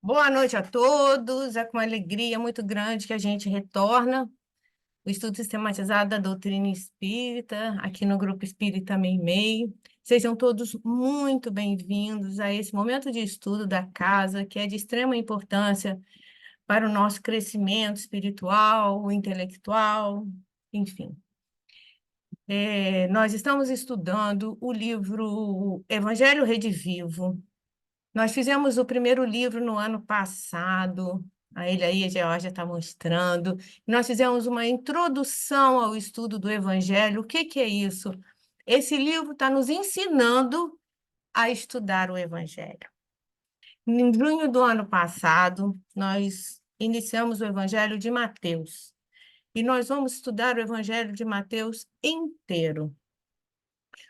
Boa noite a todos. É com alegria muito grande que a gente retorna o estudo sistematizado da doutrina espírita, aqui no Grupo Espírita Meimei. Sejam todos muito bem-vindos a esse momento de estudo da casa, que é de extrema importância para o nosso crescimento espiritual, intelectual, enfim. Nós estamos estudando o livro Evangelho Redivivo. Nós fizemos o primeiro livro no ano passado, a ele aí, a Geórgia está mostrando. Nós fizemos uma introdução ao estudo do Evangelho. O que que é isso? Esse livro está nos ensinando a estudar o Evangelho. Em junho do ano passado, nós iniciamos o Evangelho de Mateus. E nós vamos estudar o Evangelho de Mateus inteiro.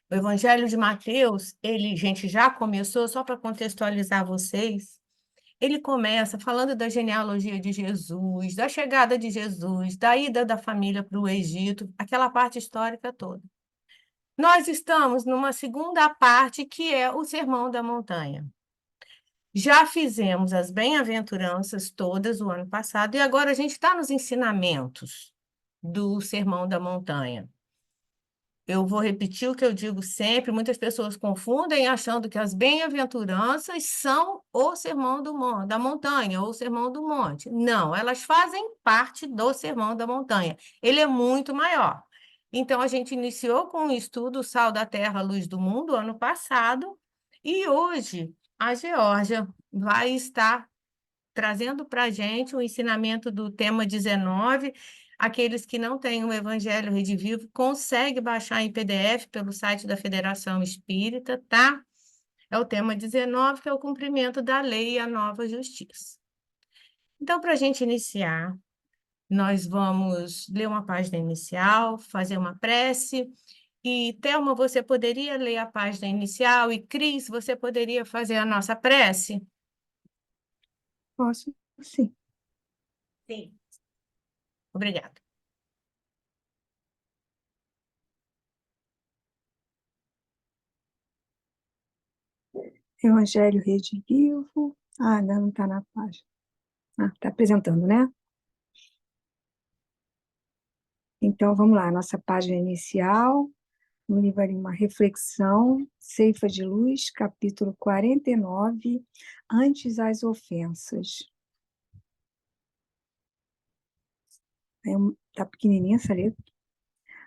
O Evangelho de Mateus, ele, gente, já começou, só para contextualizar vocês, ele começa falando da genealogia de Jesus, da chegada de Jesus, da ida da família para o Egito, aquela parte histórica toda. Nós estamos numa segunda parte, que é o Sermão da Montanha. Já fizemos as bem-aventuranças todas o ano passado, e agora a gente está nos ensinamentos do Sermão da Montanha. Eu vou repetir o que eu digo sempre, muitas pessoas confundem achando que as bem-aventuranças são o sermão da montanha ou o sermão do monte. Não, elas fazem parte do sermão da montanha. Ele é muito maior. Então, a gente iniciou com o estudo Sal da Terra, Luz do Mundo, ano passado, e hoje a Geórgia vai estar trazendo para a gente o ensinamento do tema 19. Aqueles que não têm o Evangelho Redivivo, consegue baixar em PDF pelo site da Federação Espírita, tá? É o tema 19, que é o cumprimento da lei e a nova justiça. Então, para a gente iniciar, nós vamos ler uma página inicial, fazer uma prece. E, Thelma, você poderia ler a página inicial? E, Cris, você poderia fazer a nossa prece? Posso, sim. Sim. Obrigada. Evangelho Redivivo. Ah, ainda não está na página. Ah, está apresentando, né? Então, vamos lá. Nossa página inicial, no livro ali, uma reflexão, Ceifa de Luz, capítulo 49, Antes as ofensas. Está pequenininha essa letra.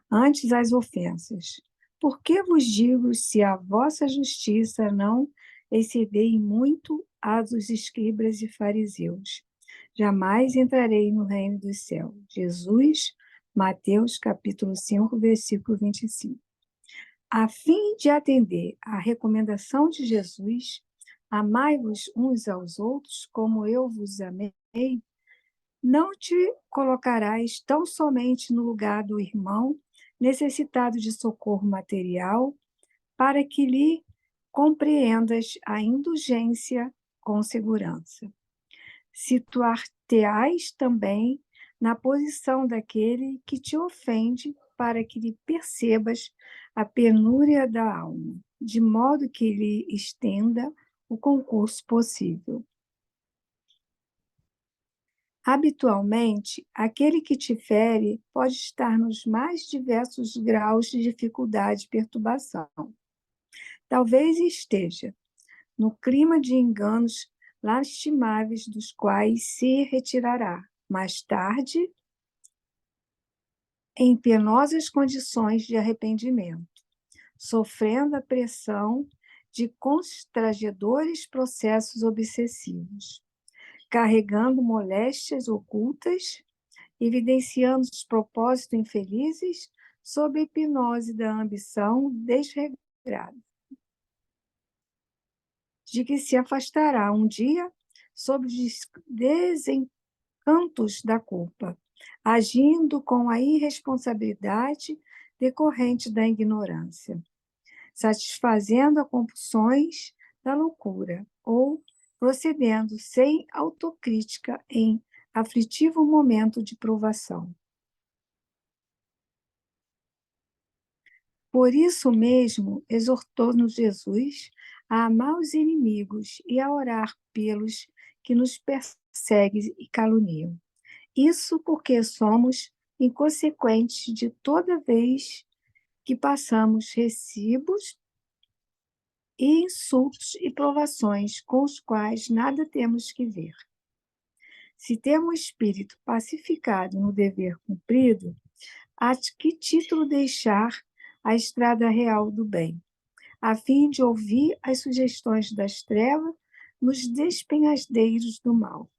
Antes as ofensas. Por que vos digo, se a vossa justiça não exceder muito a dos escribas e fariseus, jamais entrarei no reino dos céus. Jesus, Mateus, capítulo 5, versículo 25. A fim de atender à recomendação de Jesus, amai-vos uns aos outros como eu vos amei, não te colocarás tão somente no lugar do irmão necessitado de socorro material, para que lhe compreendas a indulgência com segurança. Situar-te-ás também na posição daquele que te ofende, para que lhe percebas a penúria da alma, de modo que lhe estenda o concurso possível. Habitualmente, aquele que te fere pode estar nos mais diversos graus de dificuldade e perturbação. Talvez esteja no clima de enganos lastimáveis dos quais se retirará, mais tarde, em penosas condições de arrependimento, sofrendo a pressão de constrangedores processos obsessivos, carregando moléstias ocultas, evidenciando os propósitos infelizes sob a hipnose da ambição desregrada, de que se afastará um dia sob os desencantos da culpa, agindo com a irresponsabilidade decorrente da ignorância, satisfazendo as compulsões da loucura ou procedendo sem autocrítica em aflitivo momento de provação. Por isso mesmo, exortou-nos Jesus a amar os inimigos e a orar pelos que nos perseguem e caluniam. Isso porque somos inconsequentes de toda vez que passamos recibos e insultos e provações com os quais nada temos que ver. Se temos o espírito pacificado no dever cumprido, a que título deixar a estrada real do bem, a fim de ouvir as sugestões das trevas nos despenhadeiros do mal?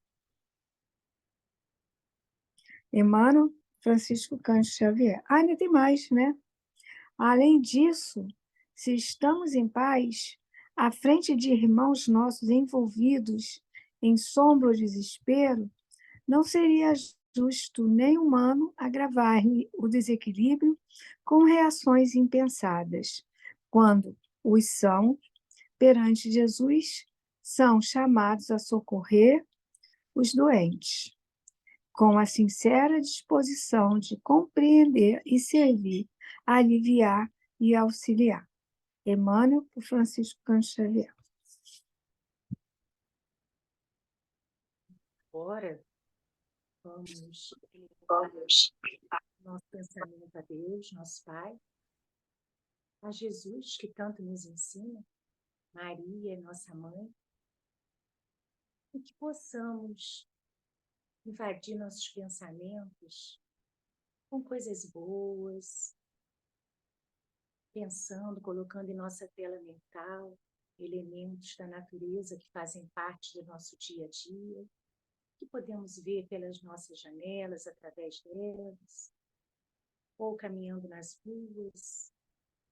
Emmanuel Francisco Cândido Xavier. Ainda tem mais, né? Além disso, se estamos em paz, à frente de irmãos nossos envolvidos em sombra ou desespero, não seria justo nem humano agravar-lhe o desequilíbrio com reações impensadas, quando os são, perante Jesus, são chamados a socorrer os doentes, com a sincera disposição de compreender e servir, aliviar e auxiliar. Emmanuel por Francisco Cândido Xavier. Agora, vamos nosso pensamento a Deus, nosso Pai, a Jesus, que tanto nos ensina, Maria, nossa mãe, e que possamos invadir nossos pensamentos com coisas boas, pensando, colocando em nossa tela mental elementos da natureza que fazem parte do nosso dia a dia, que podemos ver pelas nossas janelas, através delas, ou caminhando nas ruas,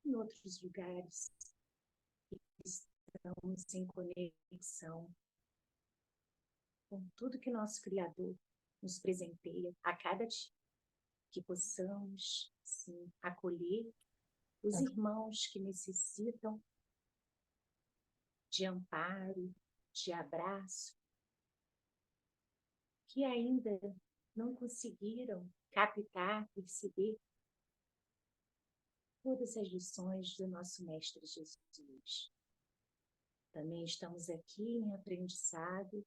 em outros lugares que estamos em conexão com tudo que nosso Criador nos presenteia a cada dia, que possamos, sim, acolher os irmãos que necessitam de amparo, de abraço, que ainda não conseguiram captar, perceber todas as lições do nosso Mestre Jesus. Também estamos aqui em aprendizado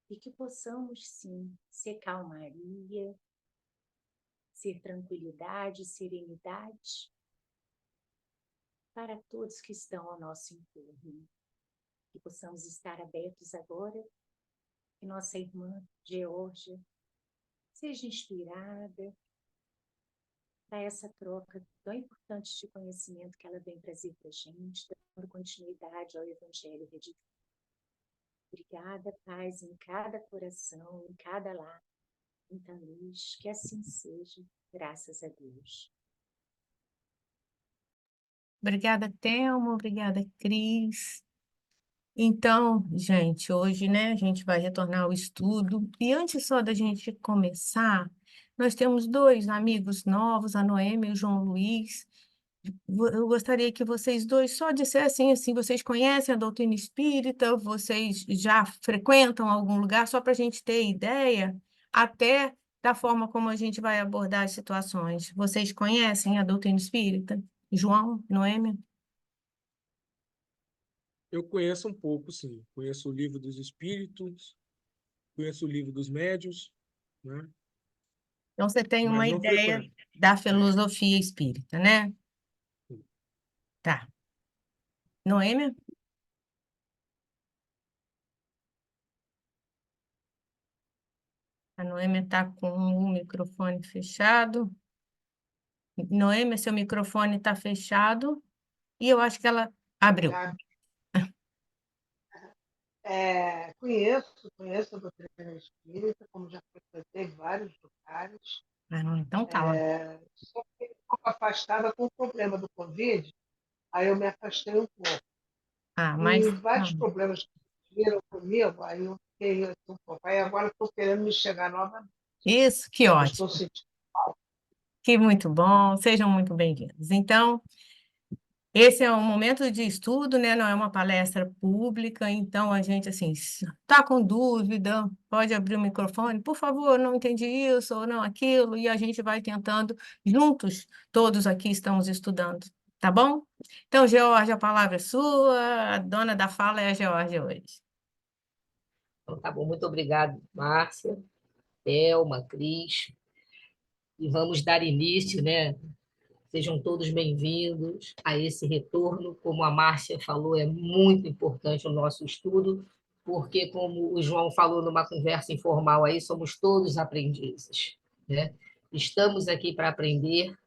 e que possamos, sim, ser calmaria, ser tranquilidade, serenidade para todos que estão ao nosso entorno. Que possamos estar abertos agora, que nossa irmã Geórgia seja inspirada para essa troca tão importante de conhecimento que ela vem trazer para a gente, dando continuidade ao Evangelho redivivo. Obrigada, paz em cada coração, em cada lar, muita luz, que assim seja, graças a Deus. Obrigada, Thelma. Obrigada, Cris. Então, gente, hoje, né, a gente vai retornar ao estudo. E antes só da gente começar, nós temos dois amigos novos, a Noêmia e o João Luiz. Eu gostaria que vocês dois só dissessem assim, vocês conhecem a doutrina espírita, vocês já frequentam algum lugar, só para a gente ter ideia, até da forma como a gente vai abordar as situações. Vocês conhecem a doutrina espírita? João, Noêmia? Eu conheço um pouco, sim. Conheço o Livro dos Espíritos, conheço o Livro dos Médiuns, né? Então, você tem uma Mas não ideia frequento. da filosofia espírita, né? Tá. Noêmia? A Noêmia está com o microfone fechado. Noêmia, seu microfone está fechado. E eu acho que ela abriu. Conheço a doutrina espírita, como já frequentei vários lugares. Ah, não, então tá. Ó. Só que um pouco afastada com o problema do Covid, aí eu me afastei um pouco. Ah, E mas vários não. problemas que viram comigo, aí eu fiquei assim, um pouco. Aí agora estou querendo me chegar novamente. Isso, que Eu estou ótimo. sentindo. Que muito bom. Sejam muito bem-vindos. Então, esse é um momento de estudo, né? Não é uma palestra pública, então a gente, assim, está com dúvida, pode abrir o microfone, por favor, não entendi isso ou não aquilo, e a gente vai tentando juntos, todos aqui estamos estudando, tá bom? Então, Georgia, a palavra é sua, a dona da fala é a Georgia hoje. Então, tá bom, muito obrigado, Márcia, Thelma, Cris, e vamos dar início, né? Sejam todos bem-vindos a esse retorno. Como a Márcia falou, é muito importante o nosso estudo, porque, como o João falou numa conversa informal aí, somos todos aprendizes, né? Estamos aqui para aprender.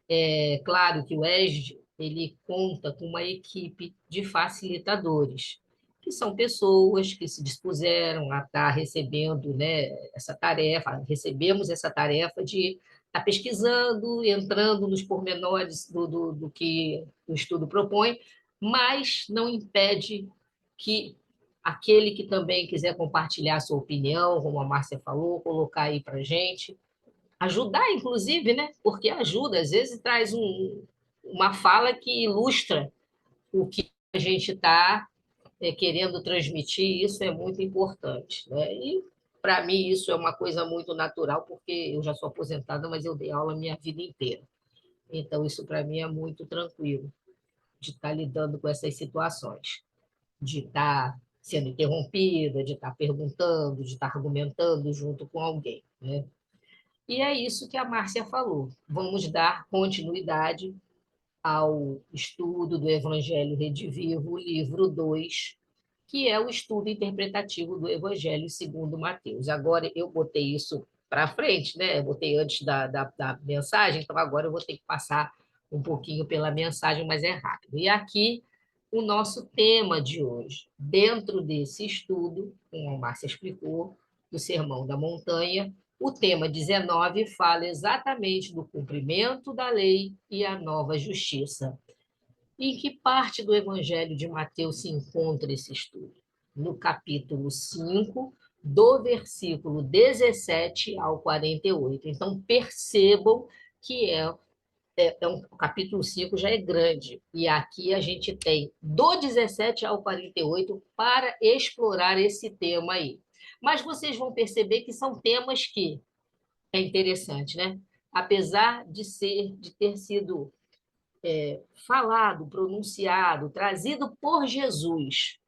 É claro que o ESD ele conta com uma equipe de facilitadores, que são pessoas que se dispuseram a estar recebendo, né, essa tarefa, recebemos essa tarefa de estar pesquisando, entrando nos pormenores do que o estudo propõe, mas não impede que aquele que também quiser compartilhar a sua opinião, como a Márcia falou, colocar aí para a gente, ajudar, inclusive, né? Porque ajuda, às vezes traz uma fala que ilustra o que a gente está querendo transmitir, isso é muito importante, né? E, para mim, isso é uma coisa muito natural, porque eu já sou aposentada, mas eu dei aula a minha vida inteira. Então, isso para mim é muito tranquilo, de estar lidando com essas situações, de estar sendo interrompida, de estar perguntando, de estar argumentando junto com alguém, né? E é isso que a Márcia falou. Vamos dar continuidade ao estudo do Evangelho Redivivo, livro 2, que é o estudo interpretativo do Evangelho segundo Mateus. Agora eu botei isso para frente, né? Eu botei antes da mensagem, então agora eu vou ter que passar um pouquinho pela mensagem, mas é rápido. E aqui o nosso tema de hoje, dentro desse estudo, como a Márcia explicou, do Sermão da Montanha, o tema 19 fala exatamente do cumprimento da lei e a nova justiça. Em que parte do Evangelho de Mateus se encontra esse estudo? No capítulo 5, do versículo 17 ao 48. Então, percebam que o capítulo 5 já é grande, e aqui a gente tem do 17 ao 48 para explorar esse tema aí. Mas vocês vão perceber que são temas que é interessante, né? Apesar de ter sido falado, pronunciado, trazido por Jesus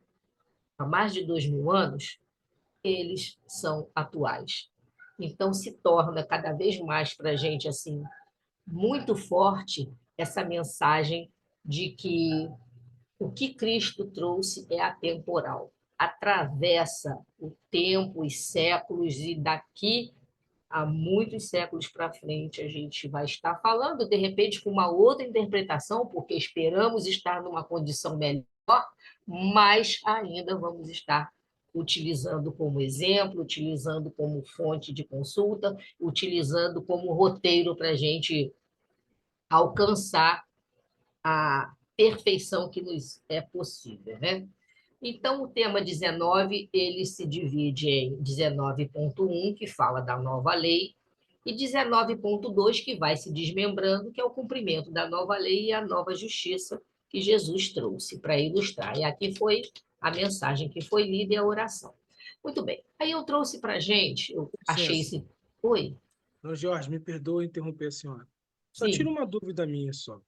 há mais de 2000 anos, eles são atuais. Então se torna cada vez mais para a gente assim muito forte essa mensagem de que o que Cristo trouxe é atemporal, atravessa o tempo, os séculos, e daqui há muitos séculos para frente a gente vai estar falando, de repente, com uma outra interpretação, porque esperamos estar numa condição melhor, mas ainda vamos estar utilizando como exemplo, utilizando como fonte de consulta, utilizando como roteiro para a gente alcançar a perfeição que nos é possível, né? Então, o tema 19, ele se divide em 19.1, que fala da nova lei, e 19.2, que vai se desmembrando, que é o cumprimento da nova lei e a nova justiça que Jesus trouxe para ilustrar. E aqui foi a mensagem que foi lida e a oração. Muito bem. Aí eu trouxe para a gente, eu achei Licença. esse... Oi? Não, Jorge, me perdoa interromper a senhora. Só tira Sim. uma dúvida minha só.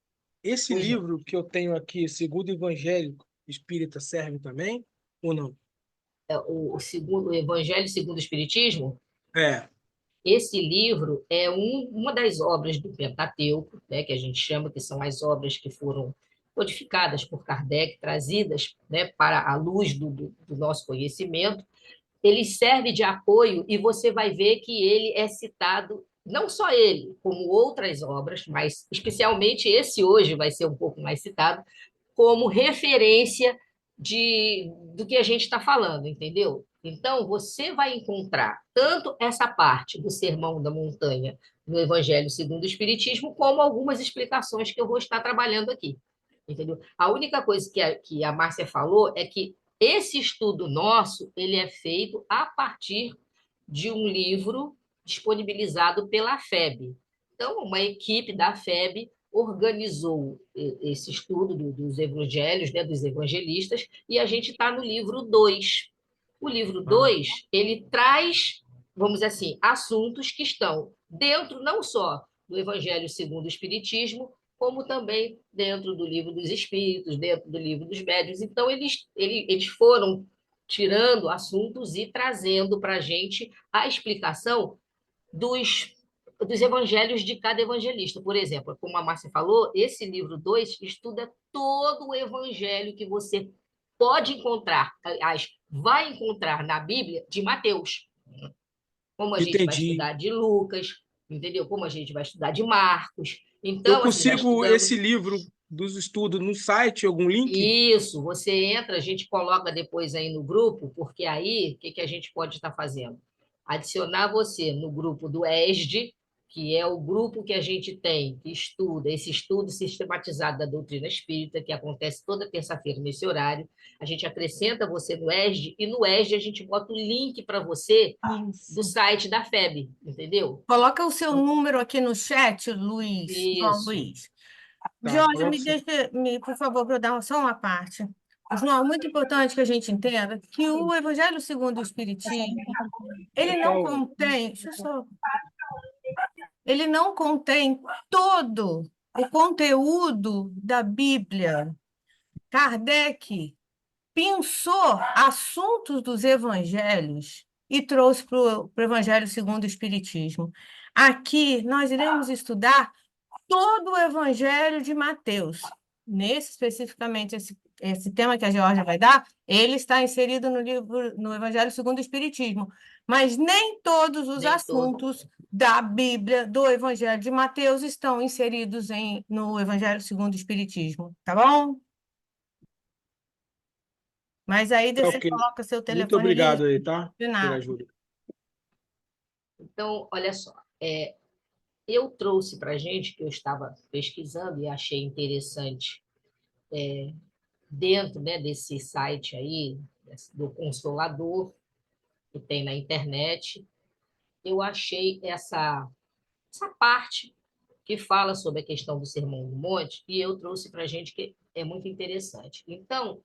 Esse Pois não. livro que eu tenho aqui, segundo o Evangelho Espírita, serve também ou não? O segundo, o Evangelho segundo o Espiritismo, É. esse livro é uma das obras do Pentateuco, né, que a gente chama, que são as obras que foram codificadas por Kardec, trazidas, né, para a luz do nosso conhecimento. Ele serve de apoio e você vai ver que ele é citado, não só ele, como outras obras, mas especialmente esse hoje vai ser um pouco mais citado, como referência do que a gente está falando, entendeu? Então, você vai encontrar tanto essa parte do Sermão da Montanha no Evangelho segundo o Espiritismo, como algumas explicações que eu vou estar trabalhando aqui, entendeu? A única coisa que a Márcia falou é que esse estudo nosso ele é feito a partir de um livro disponibilizado pela FEB. Então, uma equipe da FEB organizou esse estudo dos evangelhos, né, dos evangelistas, e a gente está no livro 2. O livro Ah, 2 ele traz, vamos dizer assim, assuntos que estão dentro não só do Evangelho segundo o Espiritismo, como também dentro do livro dos Espíritos, dentro do livro dos Médiuns. Então, eles foram tirando assuntos e trazendo para a gente a explicação dos evangelhos de cada evangelista. Por exemplo, como a Márcia falou, esse livro 2 estuda todo o evangelho que você pode encontrar, aliás, vai encontrar na Bíblia de Mateus. Como a gente vai Entendi. estudar de Lucas, entendeu? Como a gente vai estudar de Marcos. Eu Então, assim, nós consigo estudamos. esse livro dos estudos no site, algum link? Isso, você entra, a gente coloca depois aí no grupo, porque aí, o que que a gente pode estar fazendo? Adicionar você no grupo do ESD, que é o grupo que a gente tem, que estuda esse estudo sistematizado da doutrina espírita, que acontece toda terça-feira nesse horário. A gente acrescenta você no ESD, e no ESD a gente bota o link para você do Isso. site da FEB, entendeu? Coloca o seu número aqui no chat, Luiz, João Isso. Luiz. Tá, Jorge, coloca me sim. deixa, por favor, para eu dar só uma parte. João, é muito importante que a gente entenda que o Evangelho segundo o Espiritismo, ele não Qual? contém, deixa eu só, ele não contém todo o conteúdo da Bíblia. Kardec pensou assuntos dos evangelhos e trouxe para o Evangelho segundo o Espiritismo. Aqui nós iremos estudar todo o Evangelho de Mateus. Nesse especificamente esse tema que a Georgia vai dar, ele está inserido no livro, no Evangelho segundo o Espiritismo, mas nem todos os Nem todo. assuntos da Bíblia, do Evangelho de Mateus, estão inseridos no Evangelho segundo o Espiritismo, tá bom? Mas aí Tá, você ok. coloca seu Muito telefone obrigado ali, aí, tá? de Pela nada. ajuda. Então, olha só, eu trouxe para a gente, que eu estava pesquisando e achei interessante, dentro, né, desse site aí, do Consolador, que tem na internet, eu achei essa parte que fala sobre a questão do Sermão do Monte, e eu trouxe para a gente que é muito interessante. Então,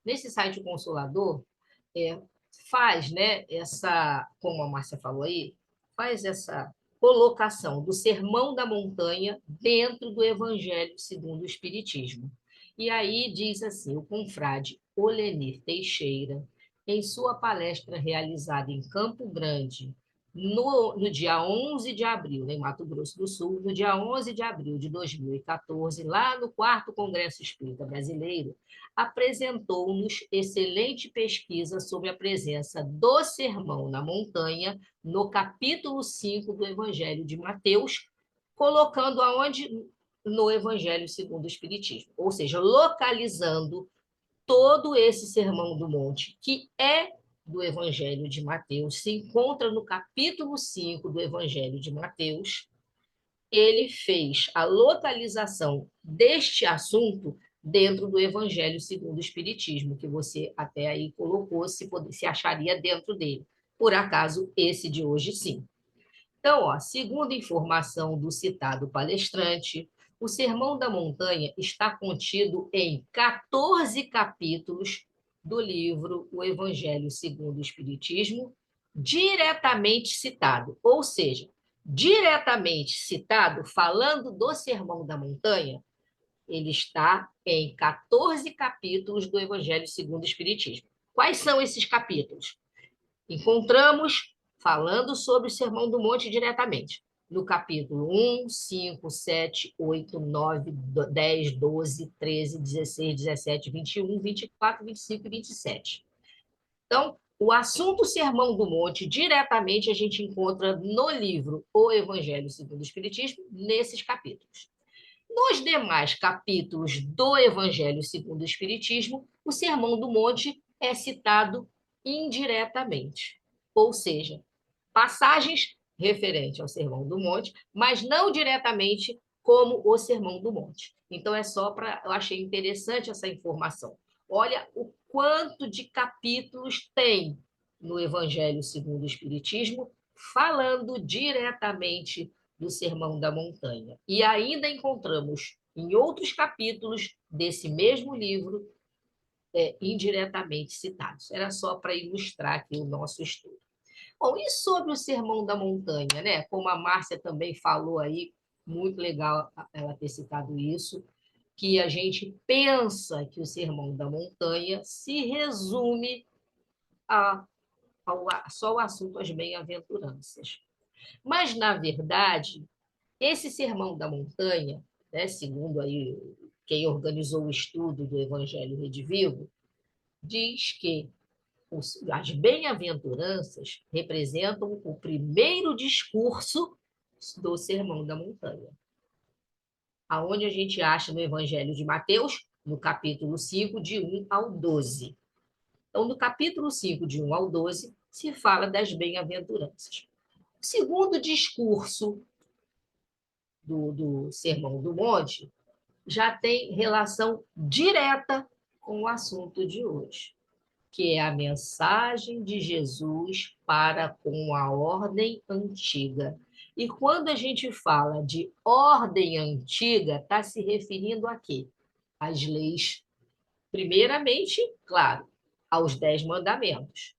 nesse site Consolador, é, faz, né, como a Márcia falou aí, faz essa colocação do Sermão da Montanha dentro do Evangelho segundo o Espiritismo. E aí diz assim, o confrade Olenir Teixeira, em sua palestra realizada em Campo Grande, no dia 11 de abril, em Mato Grosso do Sul, no dia 11 de abril de 2014, lá no 4º Congresso Espírita Brasileiro, apresentou-nos excelente pesquisa sobre a presença do Sermão na Montanha no capítulo 5 do Evangelho de Mateus, colocando aonde no Evangelho segundo o Espiritismo, ou seja, localizando todo esse Sermão do Monte, que é do Evangelho de Mateus, se encontra no capítulo 5 do Evangelho de Mateus. Ele fez a localização deste assunto dentro do Evangelho segundo o Espiritismo, que você até aí colocou, se acharia dentro dele. Por acaso, esse de hoje, sim. Então, segundo informação do citado palestrante, o Sermão da Montanha está contido em 14 capítulos do livro O Evangelho segundo o Espiritismo, diretamente citado, ou seja, diretamente citado, falando do Sermão da Montanha, ele está em 14 capítulos do Evangelho segundo o Espiritismo. Quais são esses capítulos? Encontramos falando sobre o Sermão do Monte diretamente, no capítulo 1, 5, 7, 8, 9, 10, 12, 13, 16, 17, 21, 24, 25 e 27. Então, o assunto Sermão do Monte, diretamente, a gente encontra no livro O Evangelho segundo o Espiritismo, nesses capítulos. Nos demais capítulos do Evangelho segundo o Espiritismo, o Sermão do Monte é citado indiretamente, ou seja, passagens referentes ao Sermão do Monte, mas não diretamente como o Sermão do Monte. Então, eu achei interessante essa informação. Olha o quanto de capítulos tem no Evangelho segundo o Espiritismo, falando diretamente do Sermão da Montanha. E ainda encontramos em outros capítulos desse mesmo livro, indiretamente citados. Era só para ilustrar aqui o nosso estudo. Bom, e sobre o Sermão da Montanha, né? Como a Márcia também falou aí, muito legal ela ter citado isso, que a gente pensa que o Sermão da Montanha se resume só o assunto às bem-aventuranças. Mas, na verdade, esse Sermão da Montanha, né, segundo aí quem organizou o estudo do Evangelho Redivivo, diz que as bem-aventuranças representam o primeiro discurso do Sermão da Montanha. Aonde a gente acha no Evangelho de Mateus, no capítulo 5, de 1 ao 12. Então, no capítulo 5, de 1 ao 12, se fala das bem-aventuranças. O segundo discurso do Sermão do Monte já tem relação direta com o assunto de hoje, que é a mensagem de Jesus para com a ordem antiga. E quando a gente fala de ordem antiga, está se referindo a quê? Às leis. Primeiramente, claro, aos 10 mandamentos,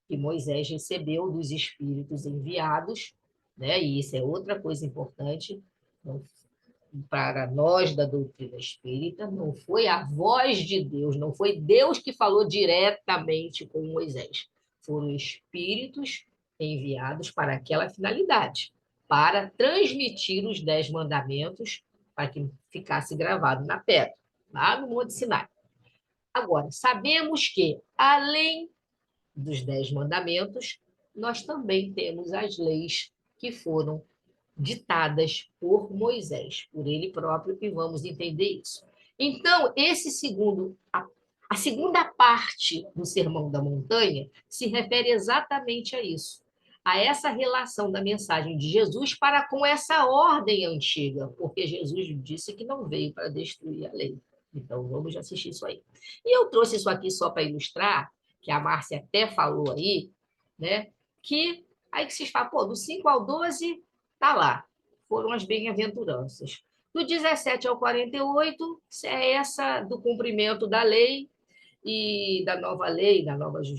que Moisés recebeu dos espíritos enviados, né? E isso é outra coisa importante, para nós da doutrina espírita, não foi a voz de Deus, não foi Deus que falou diretamente com Moisés. Foram espíritos enviados para aquela finalidade, para transmitir os 10 mandamentos, para que ficasse gravado na pedra, lá no Monte Sinai. Agora, sabemos que, além dos 10 mandamentos, nós também temos as leis que foram ditadas por Moisés, por ele próprio, e vamos entender isso. Então, a segunda parte do Sermão da Montanha se refere exatamente a isso, a essa relação da mensagem de Jesus para com essa ordem antiga, porque Jesus disse que não veio para destruir a lei. Então, vamos assistir isso aí. E eu trouxe isso aqui só para ilustrar, que a Márcia até falou aí, né? Que aí que vocês falam, pô, do 5 ao 12 está lá, foram as bem-aventuranças. Do 17 ao 48, é essa do cumprimento da lei e da nova lei,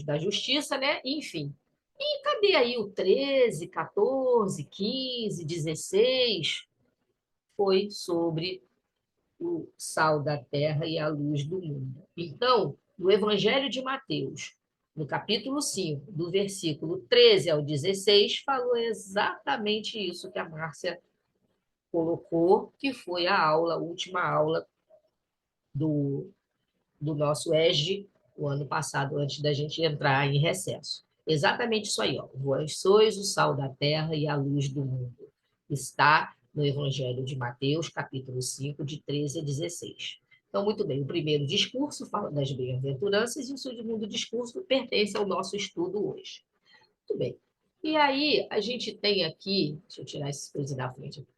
da justiça, né? Enfim. E cadê aí o 13, 14, 15, 16? Foi sobre o sal da terra e a luz do mundo. Então, no Evangelho de Mateus, no capítulo 5, do versículo 13 ao 16, falou exatamente isso que a Márcia colocou, que foi a última aula do nosso ESG, o ano passado, antes da gente entrar em recesso. Exatamente isso aí, ó. Vós sois o sal da terra e a luz do mundo. Está no Evangelho de Mateus, capítulo 5, de 13 a 16. Então, muito bem, o primeiro discurso fala das bem-aventuranças e o segundo discurso pertence ao nosso estudo hoje. Muito bem. E aí, a gente tem aqui, deixa eu tirar essas coisas da frente aqui,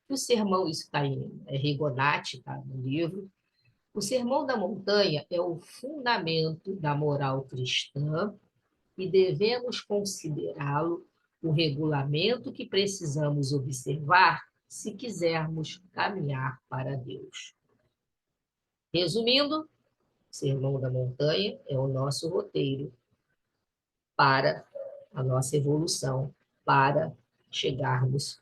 o sermão, isso está em Rigonati, está no livro. O Sermão da Montanha é o fundamento da moral cristã e devemos considerá-lo o regulamento que precisamos observar se quisermos caminhar para Deus. Resumindo, o Sermão da Montanha é o nosso roteiro para a nossa evolução, para chegarmos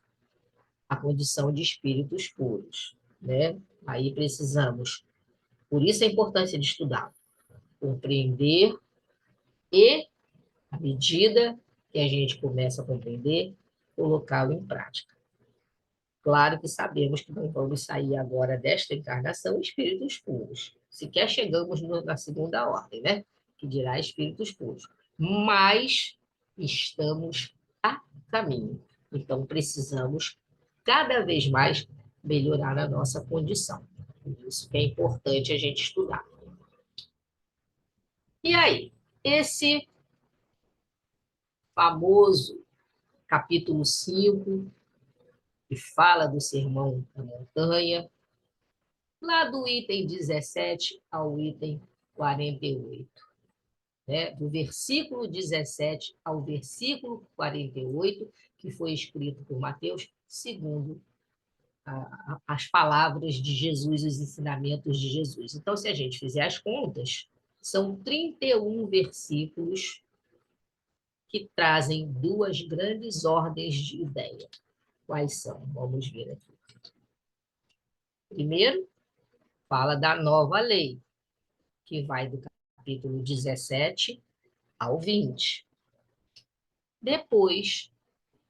à condição de espíritos puros, né? Aí precisamos, por isso a importância de estudar, compreender e, à medida que a gente começa a compreender, colocá-lo em prática. Claro que sabemos que não vamos sair agora desta encarnação espíritos puros. Sequer chegamos na segunda ordem, né? Que dirá espíritos puros. Mas estamos a caminho. Então, precisamos cada vez mais melhorar a nossa condição. Por isso que é importante a gente estudar. E aí, esse famoso capítulo 5, que fala do Sermão da Montanha, lá do item 17 ao item 48. Né? Do versículo 17 ao versículo 48, que foi escrito por Mateus, segundo as palavras de Jesus, os ensinamentos de Jesus. Então, se a gente fizer as contas, são 31 versículos que trazem duas grandes ordens de ideia. Quais são? Vamos ver aqui. Primeiro, fala da nova lei, que vai do capítulo 17 ao 20. Depois,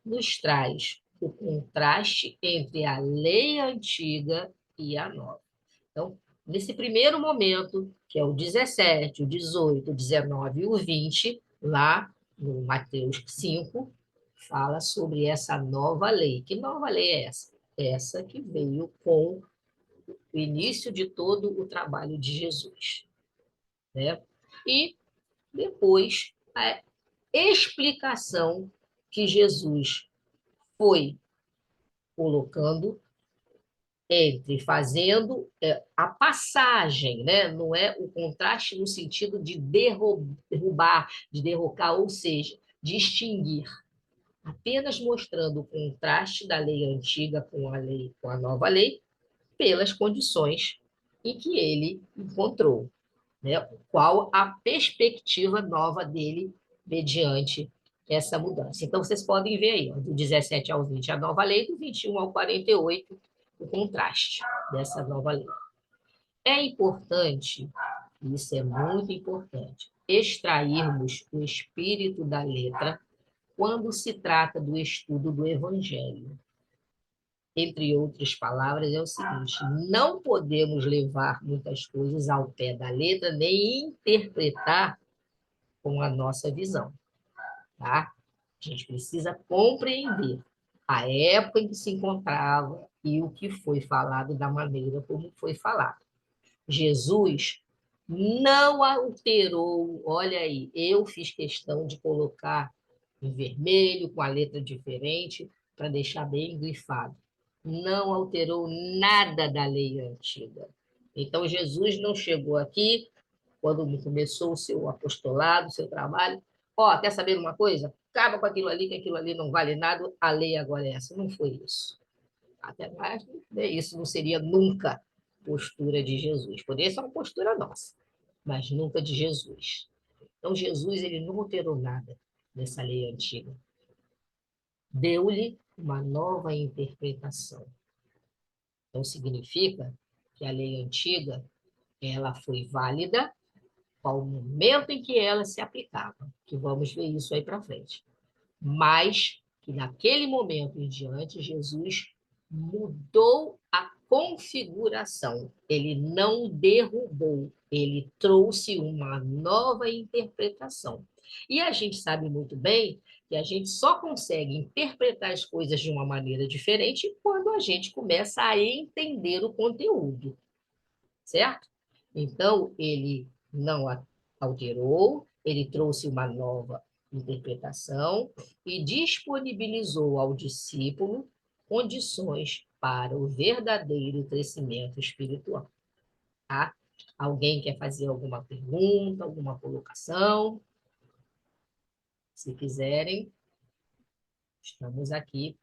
nos traz o contraste entre a lei antiga e a nova. Então, nesse primeiro momento, que é o 17, o 18, o 19 e o 20, lá no Mateus 5, fala sobre essa nova lei. Que nova lei é essa? Essa que veio com o início de todo o trabalho de Jesus, né? E depois a explicação que Jesus foi colocando entre fazendo a passagem, né? Não é o contraste no sentido de derrubar, de derrocar, ou seja, de extinguir, apenas mostrando o contraste da lei antiga com a lei, com a nova lei, pelas condições em que ele encontrou, né? Qual a perspectiva nova dele mediante essa mudança. Então, vocês podem ver aí, ó, do 17 ao 20, a nova lei, do 21 ao 48, o contraste dessa nova lei. É importante, isso é muito importante, extrairmos o espírito da letra quando se trata do estudo do Evangelho. Entre outras palavras, é o seguinte: não podemos levar muitas coisas ao pé da letra, nem interpretar com a nossa visão, tá? A gente precisa compreender a época em que se encontrava e o que foi falado da maneira como foi falado. Jesus não alterou, olha aí, eu fiz questão de colocar em vermelho, com a letra diferente, para deixar bem grifado. Não alterou nada da lei antiga. Então, Jesus não chegou aqui, quando começou o seu apostolado, o seu trabalho, ó, quer saber uma coisa? Acaba com aquilo ali, que aquilo ali não vale nada, a lei agora é essa. Não foi isso. Até mais, né? Isso não seria nunca postura de Jesus. Poderia ser uma postura nossa, mas nunca de Jesus. Então, Jesus ele não alterou nada nessa lei antiga. Deu-lhe uma nova interpretação. Então, significa que a lei antiga ela foi válida ao momento em que ela se aplicava, que vamos ver isso aí para frente. Mas que naquele momento em diante, Jesus mudou a configuração, ele não derrubou, ele trouxe uma nova interpretação. E a gente sabe muito bem que a gente só consegue interpretar as coisas de uma maneira diferente quando a gente começa a entender o conteúdo, certo? Então, ele não alterou, ele trouxe uma nova interpretação e disponibilizou ao discípulo condições para o verdadeiro crescimento espiritual. Tá? Alguém quer fazer alguma pergunta, alguma colocação? Se quiserem, estamos aqui.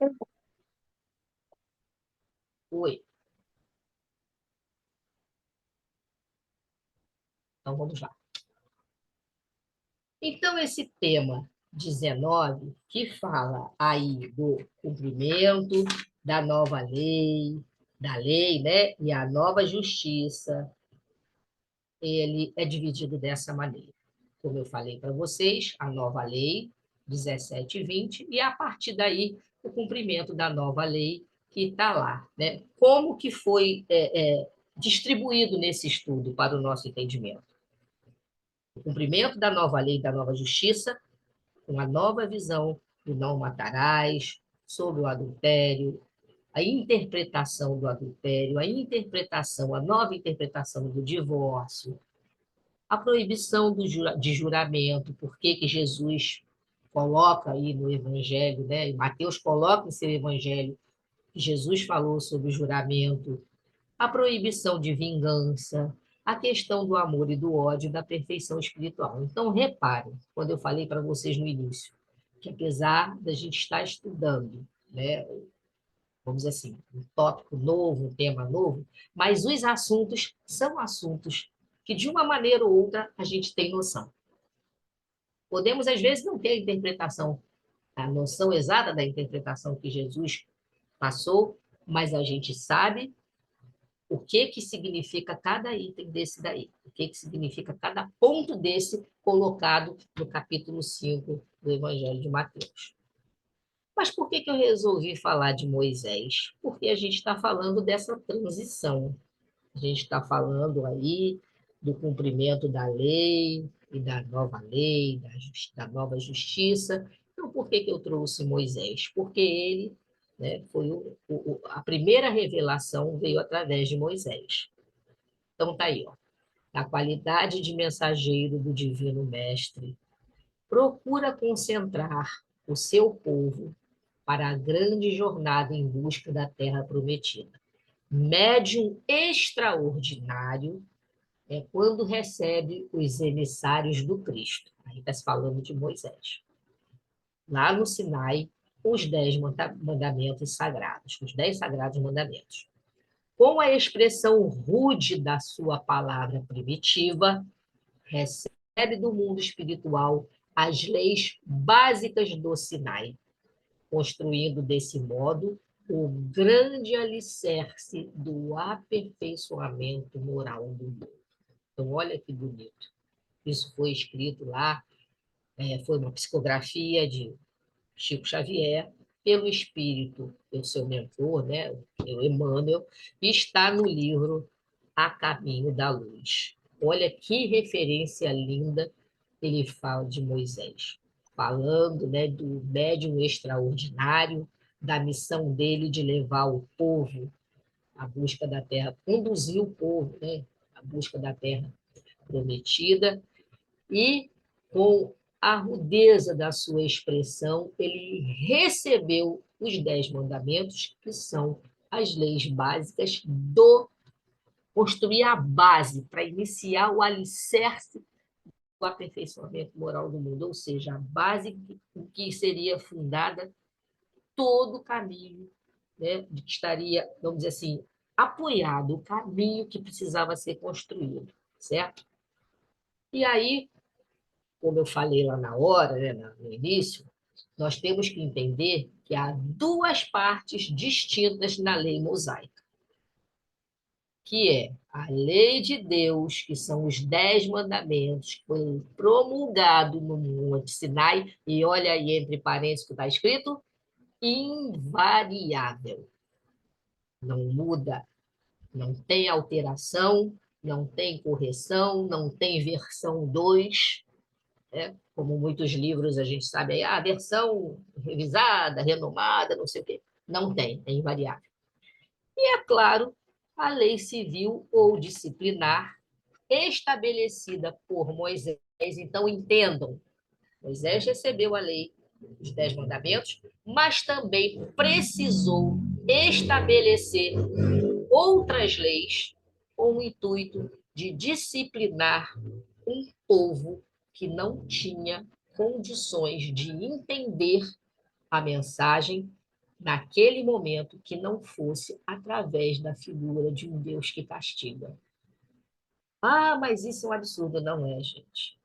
Oi. Então, vamos lá. Então, esse tema 19, que fala aí do cumprimento da nova lei, da lei, né, e a nova justiça, ele é dividido dessa maneira. Como eu falei para vocês, a nova lei, 17 e 20, e a partir daí o cumprimento da nova lei que está lá, né? Como que foi distribuído nesse estudo para o nosso entendimento? O cumprimento da nova lei, da nova justiça, com a nova visão do não matarás, sobre o adultério, a interpretação do adultério, a nova interpretação do divórcio, a proibição de juramento, por que Jesus coloca aí no Evangelho, né? E Mateus coloca em seu Evangelho, que Jesus falou sobre o juramento, a proibição de vingança, a questão do amor e do ódio, da perfeição espiritual. Então, reparem, quando eu falei para vocês no início, que apesar da gente estar estudando, né, vamos dizer assim, um tópico novo, um tema novo, mas os assuntos são assuntos que, de uma maneira ou outra, a gente tem noção. Podemos, às vezes, não ter a interpretação, a noção exata da interpretação que Jesus passou, mas a gente sabe o que que significa cada item desse daí, o que que significa cada ponto desse colocado no capítulo 5 do Evangelho de Mateus. Mas por que que eu resolvi falar de Moisés? Porque a gente está falando dessa transição. A gente está falando aí do cumprimento da lei e da nova lei, da nova justiça. Então, por que que eu trouxe Moisés? Porque ele, né, foi a primeira revelação veio através de Moisés. Então, tá aí, ó. Na qualidade de mensageiro do Divino Mestre, procura concentrar o seu povo para a grande jornada em busca da Terra Prometida. Médium extraordinário é quando recebe os emissários do Cristo. Aí está se falando de Moisés. Lá no Sinai, os 10 mandamentos sagrados, os 10 sagrados mandamentos. Com a expressão rude da sua palavra primitiva, recebe do mundo espiritual as leis básicas do Sinai, construindo desse modo o grande alicerce do aperfeiçoamento moral do mundo. Então, olha que bonito. Isso foi escrito lá, foi uma psicografia de Chico Xavier, pelo espírito, pelo seu mentor, né, o Emmanuel, e está no livro A Caminho da Luz. Olha que referência linda ele fala de Moisés, falando, né, do médium extraordinário, da missão dele de levar o povo à busca da terra, conduzir o povo, né, à busca da terra prometida, e com a rudeza da sua expressão, ele recebeu os 10 mandamentos, que são as leis básicas do construir a base para iniciar o alicerce do aperfeiçoamento moral do mundo, ou seja, a base que seria fundada todo o caminho, né, de que estaria, vamos dizer assim, apoiado o caminho que precisava ser construído, certo? E aí, como eu falei lá na hora, né, no início, nós temos que entender que há duas partes distintas na lei mosaica, que é a lei de Deus, que são os 10 mandamentos, que foi promulgado no Monte Sinai, e olha aí entre parênteses que está escrito, invariável. Não muda, não tem alteração, não tem correção, não tem versão 2, né? Como muitos livros a gente sabe aí, a versão revisada, renomada, não sei o quê. Não tem, é invariável. E, é claro, a lei civil ou disciplinar estabelecida por Moisés. Então, entendam, Moisés recebeu a lei, os 10 mandamentos, mas também precisou estabelecer outras leis com o intuito de disciplinar um povo que não tinha condições de entender a mensagem naquele momento que não fosse através da figura de um Deus que castiga. Ah, mas isso é um absurdo. Não é, gente.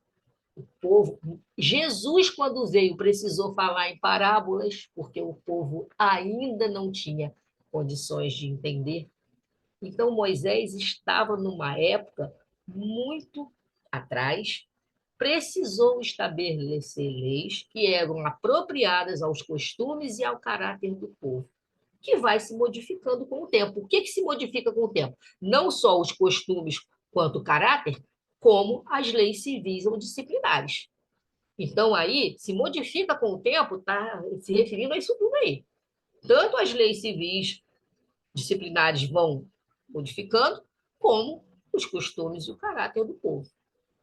O povo, Jesus, quando veio, precisou falar em parábolas, porque o povo ainda não tinha condições de entender. Então, Moisés estava numa época muito atrás, precisou estabelecer leis que eram apropriadas aos costumes e ao caráter do povo, que vai se modificando com o tempo. O que se modifica com o tempo? Não só os costumes quanto o caráter, como as leis civis ou disciplinares. Então, aí, se modifica com o tempo, está se referindo a isso tudo aí. Tanto as leis civis disciplinares vão modificando, como os costumes e o caráter do povo,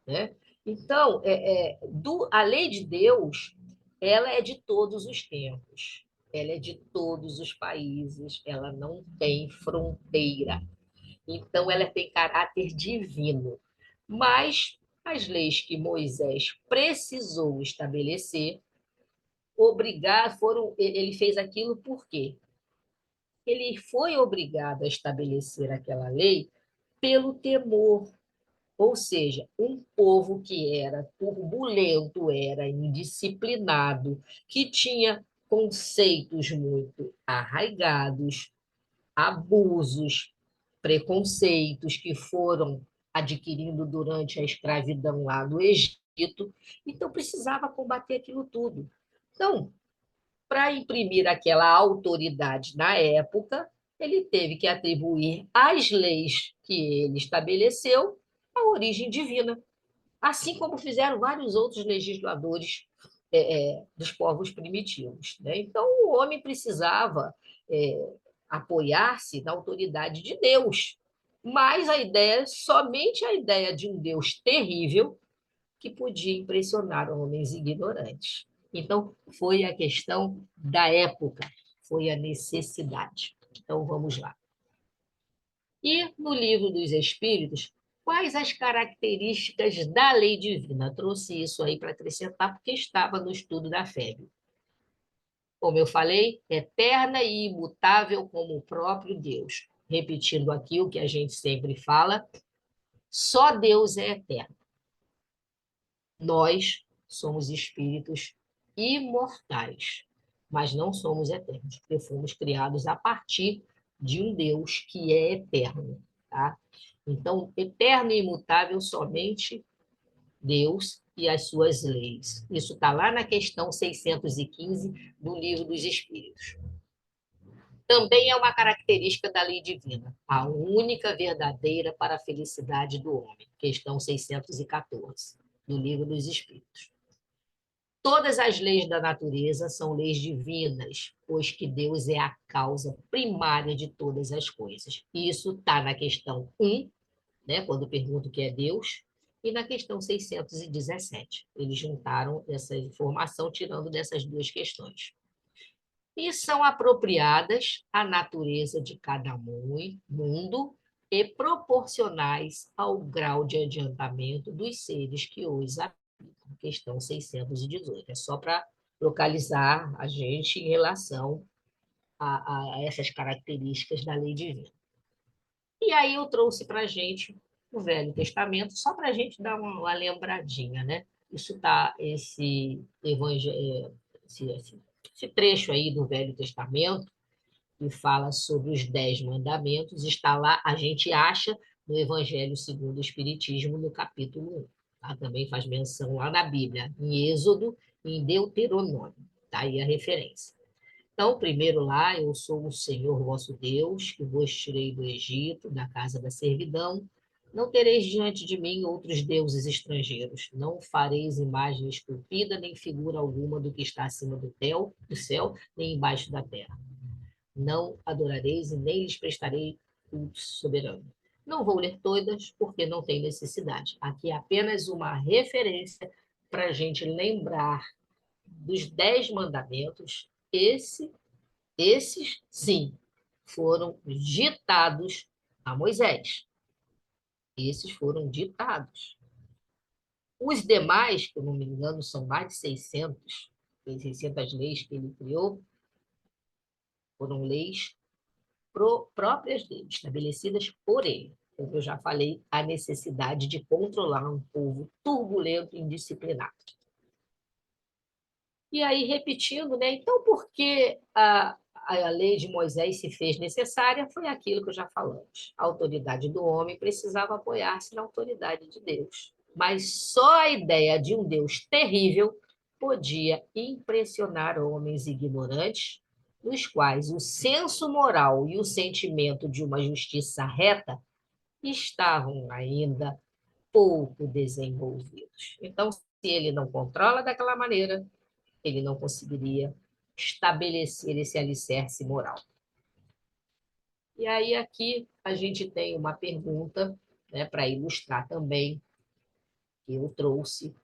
né? Então, a lei de Deus, ela é de todos os tempos, ela é de todos os países, ela não tem fronteira. Então, ela tem caráter divino. Mas as leis que Moisés precisou estabelecer, ele fez aquilo por quê? Ele foi obrigado a estabelecer aquela lei pelo temor, ou seja, um povo que era turbulento, era indisciplinado, que tinha conceitos muito arraigados, abusos, preconceitos que foram adquirindo durante a escravidão lá no Egito, então precisava combater aquilo tudo. Então, para imprimir aquela autoridade na época, ele teve que atribuir às leis que ele estabeleceu a origem divina, assim como fizeram vários outros legisladores dos povos primitivos, né? Então, o homem precisava apoiar-se na autoridade de Deus, mas somente a ideia de um Deus terrível que podia impressionar homens ignorantes. Então, foi a questão da época, foi a necessidade. Então, vamos lá. E no livro dos Espíritos, quais as características da lei divina? Trouxe isso aí para acrescentar, porque estava no estudo da FEB. Como eu falei, eterna e imutável como o próprio Deus. Repetindo aqui o que a gente sempre fala, só Deus é eterno. Nós somos espíritos imortais, mas não somos eternos, porque fomos criados a partir de um Deus que é eterno. Tá? Então, eterno e imutável somente Deus e as suas leis. Isso está lá na questão 615 do Livro dos Espíritos. Também é uma característica da lei divina, a única verdadeira para a felicidade do homem. Questão 614, do Livro dos Espíritos. Todas as leis da natureza são leis divinas, pois que Deus é a causa primária de todas as coisas. Isso está na questão 1, né, quando pergunto o que é Deus, e na questão 617. Eles juntaram essa informação tirando dessas duas questões. E são apropriadas à natureza de cada mundo e proporcionais ao grau de adiantamento dos seres que os habitam. Questão 618. É só para localizar a gente em relação a essas características da lei divina. E aí eu trouxe para a gente o Velho Testamento, só para a gente dar uma lembradinha, né? Isso está, esse trecho aí do Velho Testamento, que fala sobre os 10 mandamentos, está lá, a gente acha no Evangelho segundo o Espiritismo, no capítulo 1. Tá? Também faz menção lá na Bíblia, em Êxodo e em Deuteronômio. Está aí a referência. Então, primeiro lá, eu sou o Senhor vosso Deus, que vos tirei do Egito, da casa da servidão. Não tereis diante de mim outros deuses estrangeiros. Não fareis imagem esculpida, nem figura alguma do que está acima do céu, nem embaixo da terra. Não adorareis e nem lhes prestarei culto soberano. Não vou ler todas, porque não tem necessidade. Aqui é apenas uma referência para a gente lembrar dos 10 mandamentos. Esses, sim, foram ditados a Moisés. Esses foram ditados. Os demais, que eu não me engano, são mais de 600 leis que ele criou, foram leis próprias dele, estabelecidas por ele. Como eu já falei, a necessidade de controlar um povo turbulento e indisciplinado. E aí, repetindo, né? Então, por que a lei de Moisés se fez necessária? Foi aquilo que já falamos. A autoridade do homem precisava apoiar-se na autoridade de Deus. Mas só a ideia de um Deus terrível podia impressionar homens ignorantes, nos quais o senso moral e o sentimento de uma justiça reta estavam ainda pouco desenvolvidos. Então, se ele não controla daquela maneira, ele não conseguiria estabelecer esse alicerce moral. E aí aqui a gente tem uma pergunta, né, para ilustrar também, que eu trouxe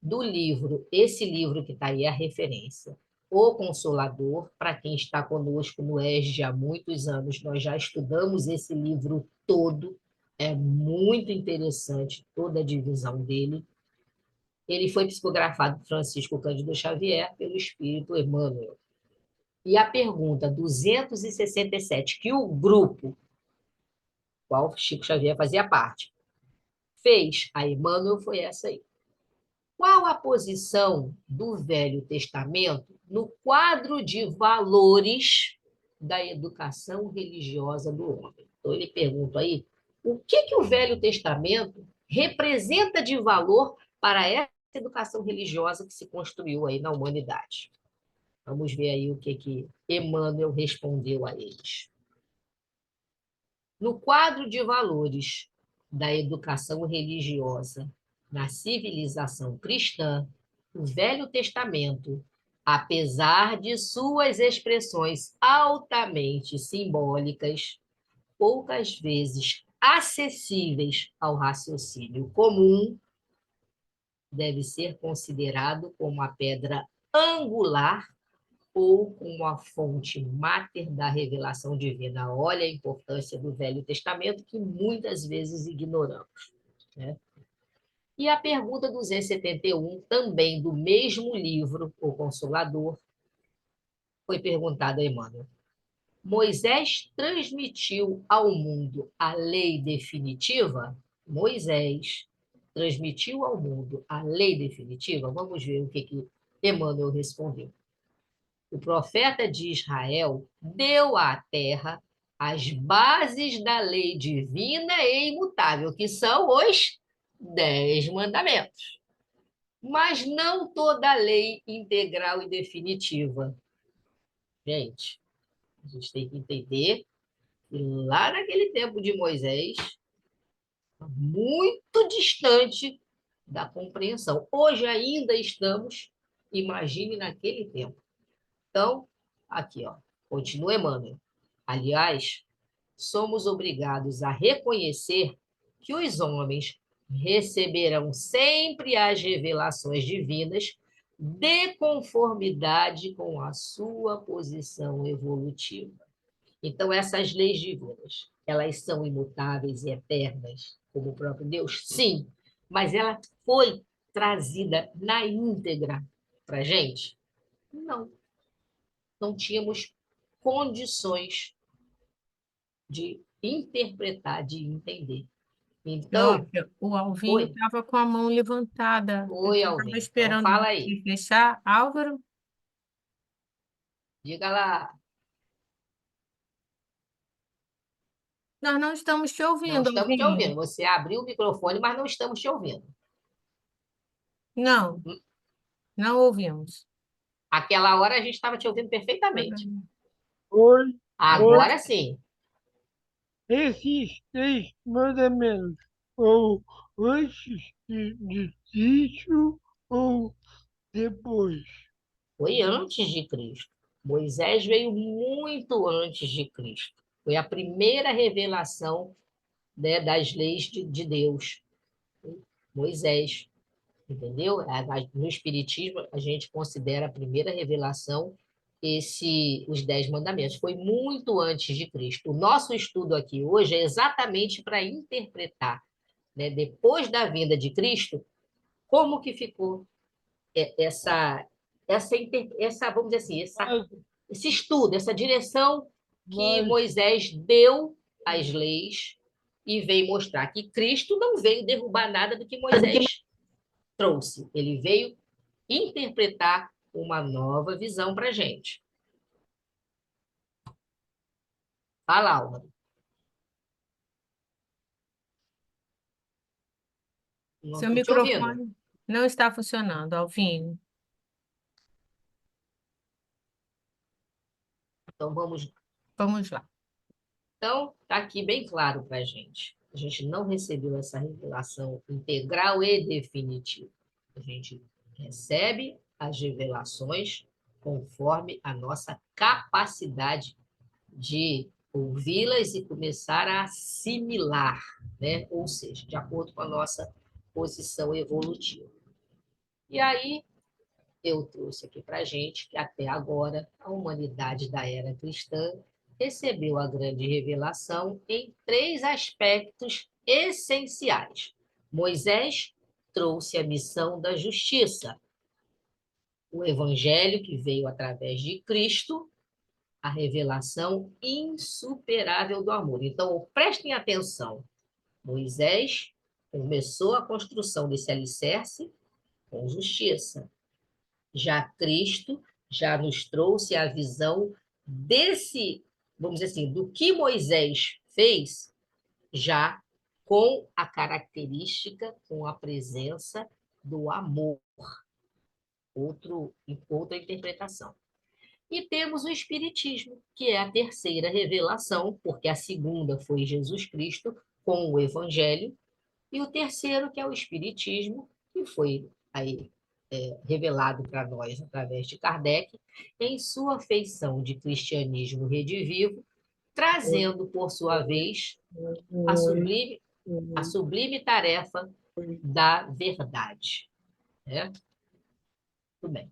do livro, esse livro que está aí a referência, O Consolador. Para quem está conosco no ESG há muitos anos, nós já estudamos esse livro todo, é muito interessante toda a divisão dele. Ele foi psicografado por Francisco Cândido Xavier pelo Espírito Emmanuel. E a pergunta 267, que o grupo, qual Chico Xavier fazia parte, fez a Emmanuel, foi essa aí. Qual a posição do Velho Testamento no quadro de valores da educação religiosa do homem? Então, ele pergunta aí, o que o Velho Testamento representa de valor para essa educação religiosa que se construiu aí na humanidade? Vamos ver aí o que Emmanuel respondeu a eles. No quadro de valores da educação religiosa na civilização cristã, o Velho Testamento, apesar de suas expressões altamente simbólicas, poucas vezes acessíveis ao raciocínio comum, deve ser considerado como a pedra angular ou como a fonte máter da revelação divina. Olha a importância do Velho Testamento, que muitas vezes ignoramos, né? E a pergunta 271, também do mesmo livro, O Consolador, foi perguntada a Emmanuel. Moisés transmitiu ao mundo a lei definitiva? Moisés transmitiu ao mundo a lei definitiva? Vamos ver o que Emmanuel respondeu. O profeta de Israel deu à terra as bases da lei divina e imutável, que são os 10 mandamentos. Mas não toda a lei integral e definitiva. Gente, a gente tem que entender que lá naquele tempo de Moisés, muito distante da compreensão. Hoje ainda estamos, imagine naquele tempo. Então, aqui, ó, continua Emmanuel. Aliás, somos obrigados a reconhecer que os homens receberão sempre as revelações divinas de conformidade com a sua posição evolutiva. Então, essas leis divinas, elas são imutáveis e eternas, como o próprio Deus? Sim, mas ela foi trazida na íntegra para a gente? Não. Não tínhamos condições de interpretar, de entender. Então, Nossa, o Alvinho oi, estava com a mão levantada. Eu oi, estava Alvin. Então, esperando fala aí. você fechar. Álvaro, Diga lá. nós não estamos te Não ouvindo, estamos te ouvindo. Alvinho. Você abriu o microfone, mas não estamos te ouvindo. Não, não ouvimos. Aquela hora a gente estava te ouvindo perfeitamente. Oi, oi, Agora sim. esses 3 mandamentos, ou antes de Cristo, ou depois. Foi antes de Cristo. Moisés veio muito antes de Cristo. Foi a primeira revelação, né, das leis de Deus. Moisés, entendeu? No Espiritismo, a gente considera a primeira revelação os 10 mandamentos. Foi muito antes de Cristo. O nosso estudo aqui hoje é exatamente para interpretar, né, depois da vinda de Cristo, como que ficou vamos dizer assim, Mas, esse estudo, essa direção que mas, Moisés deu às leis e veio mostrar que Cristo não veio derrubar nada do que Moisés trouxe. Ele veio interpretar uma nova visão para a gente. Fala, Álvaro. Não Seu estou te ouvindo. microfone não está funcionando, Alvinho. Então, vamos. Vamos lá. Então, está aqui bem claro para a gente. A gente não recebeu essa revelação integral e definitiva. A gente recebe as revelações conforme a nossa capacidade de ouvi-las e começar a assimilar, né? Ou seja, de acordo com a nossa posição evolutiva. E aí, eu trouxe aqui para a gente que até agora a humanidade da era cristã recebeu a grande revelação em 3 aspectos essenciais. Moisés trouxe a missão da justiça, o evangelho que veio através de Cristo, a revelação insuperável do amor. Então, prestem atenção. Moisés começou a construção desse alicerce com justiça. Já Cristo já nos trouxe a visão desse, vamos dizer assim, do que Moisés fez já com a característica, com a presença do amor. Outra interpretação. E temos o Espiritismo, que é a terceira revelação, porque a segunda foi Jesus Cristo com o Evangelho, e o terceiro, que é o Espiritismo, que foi aí, revelado para nós através de Kardec, em sua feição de cristianismo redivivo, trazendo, por sua vez, a sublime tarefa da verdade. Né? Tudo bem.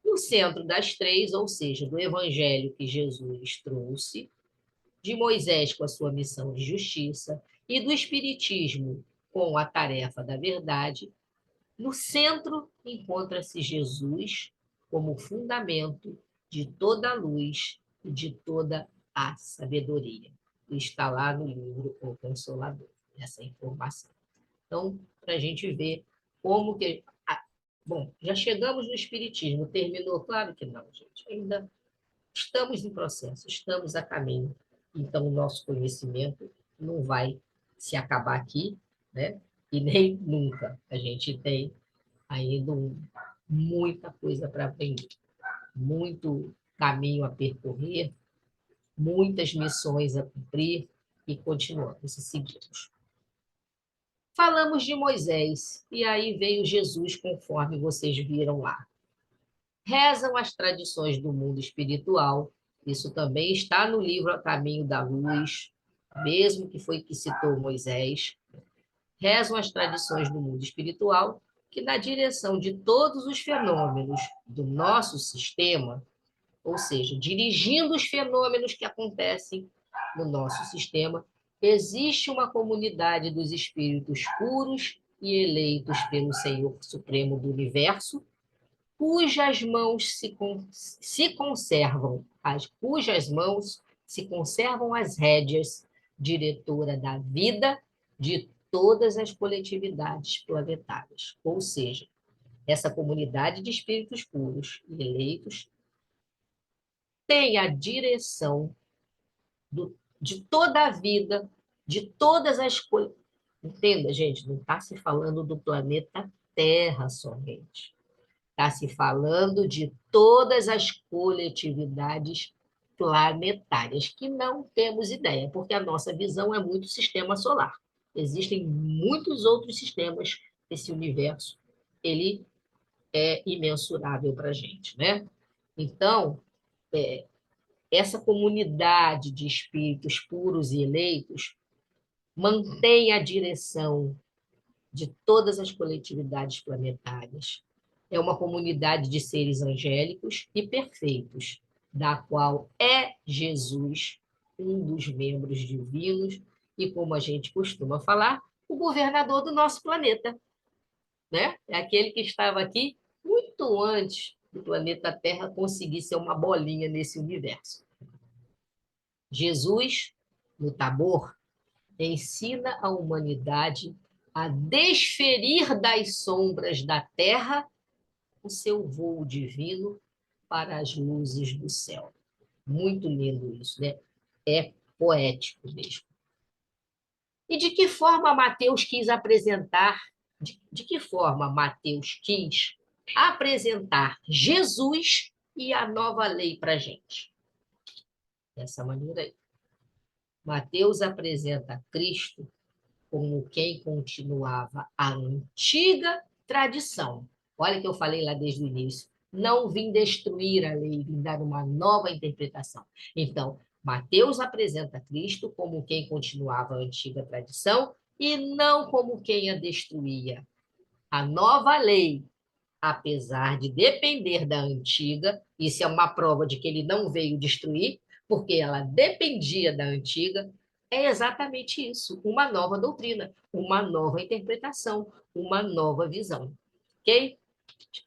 No centro das três, ou seja, do evangelho que Jesus trouxe, de Moisés com a sua missão de justiça e do Espiritismo com a tarefa da verdade, no centro encontra-se Jesus como fundamento de toda a luz e de toda a sabedoria. Está lá no livro O Consolador, essa informação. Então, para a gente ver como que... Bom, já chegamos no Espiritismo, terminou? Claro que não, gente. Ainda estamos em processo, estamos a caminho. Então, o nosso conhecimento não vai se acabar aqui, né? E nem nunca. A gente tem ainda muita coisa para aprender, muito caminho a percorrer, muitas missões a cumprir e continuamos e seguimos. Falamos de Moisés, e aí veio Jesus, conforme vocês viram lá. Rezam as tradições do mundo espiritual, isso também está no livro A Caminho da Luz, mesmo que foi que citou Moisés. Rezam as tradições do mundo espiritual, que na direção de todos os fenômenos do nosso sistema, ou seja, dirigindo os fenômenos que acontecem no nosso sistema, existe uma comunidade dos espíritos puros e eleitos pelo Senhor Supremo do Universo, cujas mãos se conservam as rédeas diretora da vida de todas as coletividades planetárias. Ou seja, essa comunidade de espíritos puros e eleitos tem a direção de toda a vida, de todas as coisas. Entenda, gente, não está se falando do planeta Terra somente. Está se falando de todas as coletividades planetárias, que não temos ideia, porque a nossa visão é muito sistema solar. Existem muitos outros sistemas desse universo. Ele é imensurável para a gente, né? Então, essa comunidade de espíritos puros e eleitos mantém a direção de todas as coletividades planetárias. É uma comunidade de seres angélicos e perfeitos, da qual é Jesus um dos membros divinos e, como a gente costuma falar, o governador do nosso planeta. Né? É aquele que estava aqui muito antes do planeta Terra conseguir ser uma bolinha nesse universo. Jesus, no Tabor, ensina a humanidade a desferir das sombras da terra o seu voo divino para as luzes do céu. Muito lindo isso, né? É poético mesmo. E de que forma Mateus quis apresentar, de que forma Mateus quis apresentar Jesus e a nova lei para a gente? Dessa maneira aí. Mateus apresenta Cristo como quem continuava a antiga tradição. Olha que eu falei lá desde o início. Não vim destruir a lei, vim dar uma nova interpretação. Então, Mateus apresenta Cristo como quem continuava a antiga tradição e não como quem a destruía. A nova lei, apesar de depender da antiga, isso é uma prova de que ele não veio destruir, porque ela dependia da antiga, é exatamente isso, uma nova doutrina, uma nova interpretação, uma nova visão. Ok?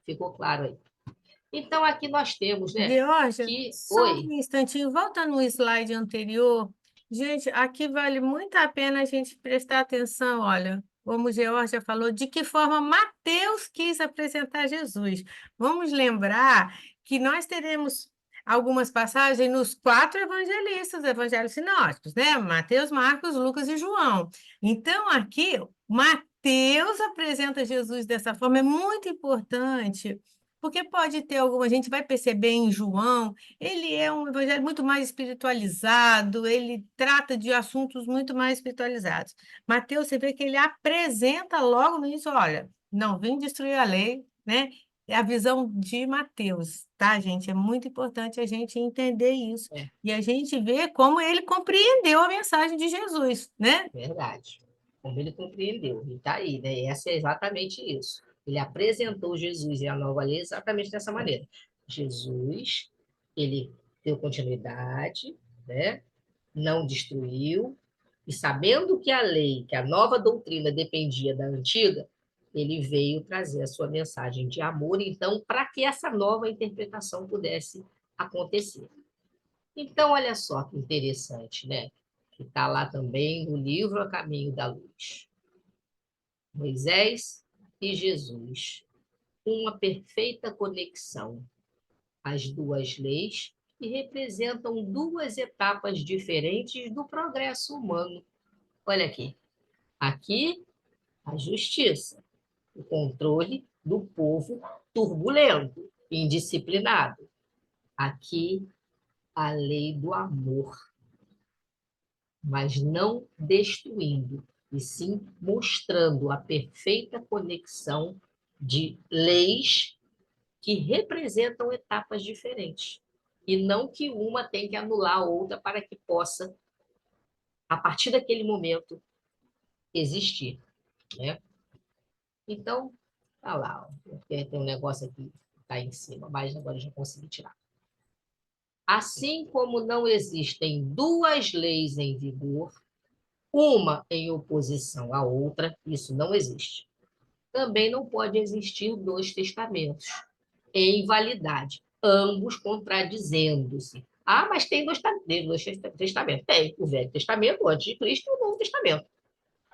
Ficou claro aí. Então, aqui nós temos, né? Georgia, Que... só Oi. um instantinho, volta no slide anterior. Gente, aqui vale muito a pena a gente prestar atenção, olha, como Georgia falou, de que forma Mateus quis apresentar Jesus. Vamos lembrar que nós teremos algumas passagens nos 4 evangelistas, evangelhos sinóticos, né? Mateus, Marcos, Lucas e João. Então, aqui, Mateus apresenta Jesus dessa forma, é muito importante, porque pode ter alguma, a gente vai perceber em João, ele é um evangelho muito mais espiritualizado, ele trata de assuntos muito mais espiritualizados. Mateus, você vê que ele apresenta logo no início, olha, não vim destruir a lei, né? É a visão de Mateus, tá, gente? É muito importante a gente entender isso. É E a gente ver como ele compreendeu a mensagem de Jesus, né? verdade. Como ele compreendeu. E está aí, né? E essa é exatamente isso. Ele apresentou Jesus e a nova lei exatamente dessa maneira. Jesus, ele deu continuidade, né? Não destruiu, e sabendo que a lei, que a nova doutrina dependia da antiga, ele veio trazer a sua mensagem de amor, então, para que essa nova interpretação pudesse acontecer. Então, olha só que interessante, né? Que está lá também no livro A Caminho da Luz. Moisés e Jesus, uma perfeita conexão. As duas leis que representam duas etapas diferentes do progresso humano. Olha aqui. Aqui, a justiça, o controle do povo turbulento, indisciplinado. Aqui, a lei do amor, mas não destruindo, e sim mostrando a perfeita conexão de leis que representam etapas diferentes. E não que uma tem que anular a outra para que possa, a partir daquele momento, existir, né? Então, tá lá, ó. Tem um negócio aqui que está em cima, mas agora eu já consegui tirar. Assim como não existem duas leis em vigor, uma em oposição à outra, isso não existe. Também não pode existir dois testamentos em validade, ambos contradizendo-se. Ah, mas tem dois testamentos. Tem o Velho Testamento, antes de Cristo, e o Novo Testamento.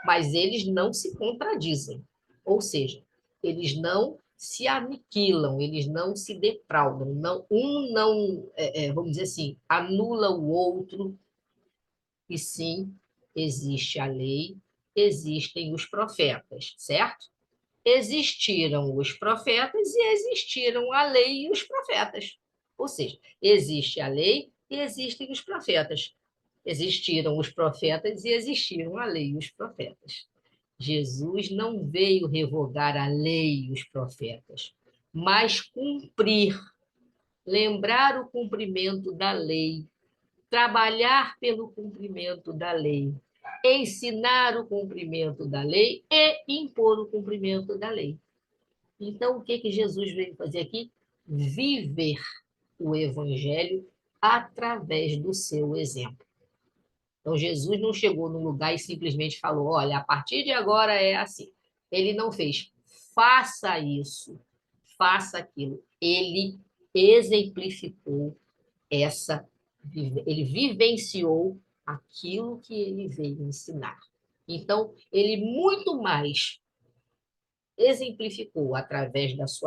Mas eles não se contradizem. Ou seja, eles não se aniquilam, eles não se defraudam. Não, um não, vamos dizer assim, anula o outro, e sim, existe a lei, existem os profetas, certo? Existiram os profetas e existiram a lei e os profetas. Ou seja, existe a lei e existem os profetas. Existiram os profetas e existiram a lei e os profetas. Jesus não veio revogar a lei e os profetas, mas cumprir, lembrar o cumprimento da lei, trabalhar pelo cumprimento da lei, ensinar o cumprimento da lei e impor o cumprimento da lei. Então, o que Jesus veio fazer aqui? Viver o evangelho através do seu exemplo. Então, Jesus não chegou num lugar e simplesmente falou: olha, a partir de agora é assim. Ele não fez, faça isso, faça aquilo. Ele exemplificou essa, ele vivenciou aquilo que ele veio ensinar. Então, ele muito mais exemplificou através das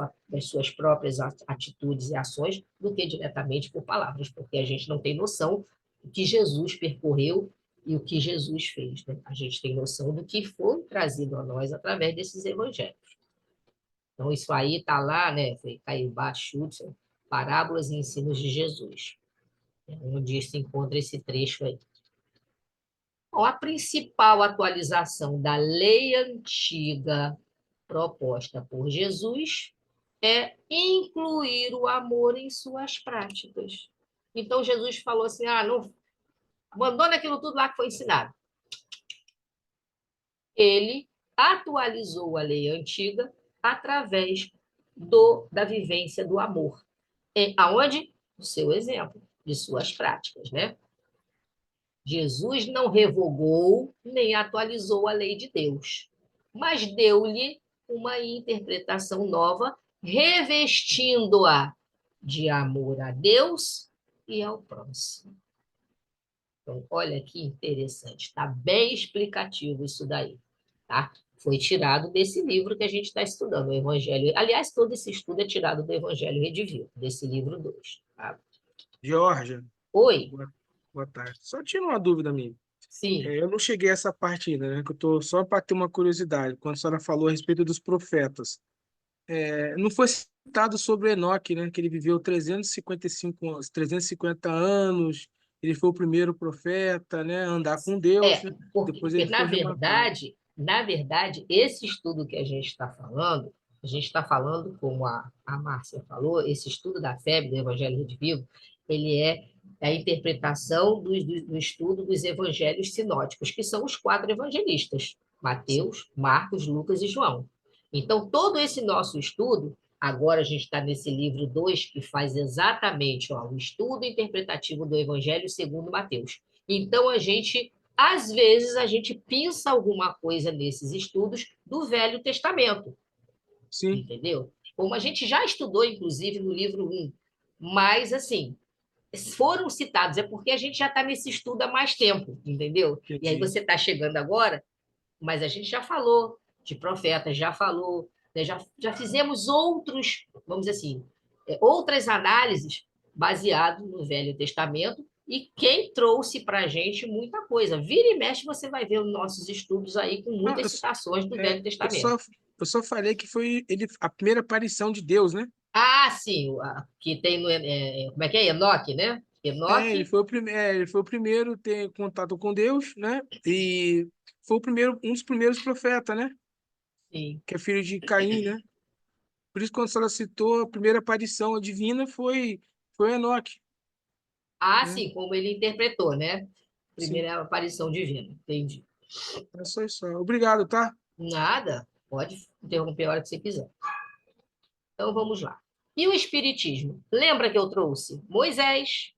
suas próprias atitudes e ações do que diretamente por palavras, porque a gente não tem noção do que Jesus percorreu e o que Jesus fez, né? A gente tem noção do que foi trazido a nós através desses evangelhos. Então, isso aí está lá, né? Foi Caibá Schutzer, Parábolas e Ensinos de Jesus, onde se encontra esse trecho aí. Bom, a principal atualização da lei antiga proposta por Jesus é incluir o amor em suas práticas. Então, Jesus falou assim, não abandona aquilo tudo lá que foi ensinado. Ele atualizou a lei antiga através da vivência do amor. Aonde? O seu exemplo, de suas práticas, né? Jesus não revogou nem atualizou a lei de Deus, mas deu-lhe uma interpretação nova, revestindo-a de amor a Deus e ao próximo. Então, olha que interessante, está bem explicativo isso daí, tá? Foi tirado desse livro que a gente está estudando, o Evangelho. Aliás, todo esse estudo é tirado do Evangelho Redivivo, desse livro 2. Tá? Georgia, Oi, boa tarde. Só tinha uma dúvida minha. sim, Eu não cheguei a essa parte ainda, né? Que eu tô só para ter uma curiosidade. Quando a senhora falou a respeito dos profetas, não foi citado sobre Enoque, né? Que ele viveu 350 anos. Ele foi o primeiro profeta, né? A andar com Deus, né? Depois porque ele foi rematado. na verdade, esse estudo que a gente está falando, como a Márcia falou, esse estudo da febre do Evangelho Redivivo, ele é a interpretação do estudo dos evangelhos sinóticos, que são os quatro evangelistas, Sim, Mateus, Marcos, Lucas e João. Então, todo esse nosso estudo, agora a gente está nesse livro 2 que faz exatamente o estudo interpretativo do Evangelho segundo Mateus. Então, às vezes, a gente pinça alguma coisa nesses estudos do Velho Testamento, sim, entendeu? Como a gente já estudou, inclusive, no livro 1. Mas, assim, foram citados, é porque a gente já está nesse estudo há mais tempo, entendeu? E aí entendi. você está chegando agora, mas a gente já falou de profetas, já falou, né, já fizemos outros, vamos dizer assim, outras análises baseadas no Velho Testamento, e quem trouxe para a gente muita coisa. Vira e mexe, você vai ver os nossos estudos aí com Ah, muitas citações do é, Velho eu Testamento. só, eu só falei que foi a primeira aparição de Deus, né? Ah, sim, que tem no, como é que é? Enoque, né? Ele Enoque, foi o primeiro, ele foi o primeiro a ter contato com Deus, né? E foi o primeiro, um dos primeiros profetas, né? sim. Que é filho de Caim, né? Por isso, quando a senhora citou, a primeira aparição divina foi Enoque, Ah, né? sim, como ele interpretou, né? Sim, Primeira aparição divina, entendi. é só isso. Obrigado, tá? Nada, pode interromper a hora que você quiser. Então vamos lá. E o Espiritismo? Lembra que eu trouxe Moisés,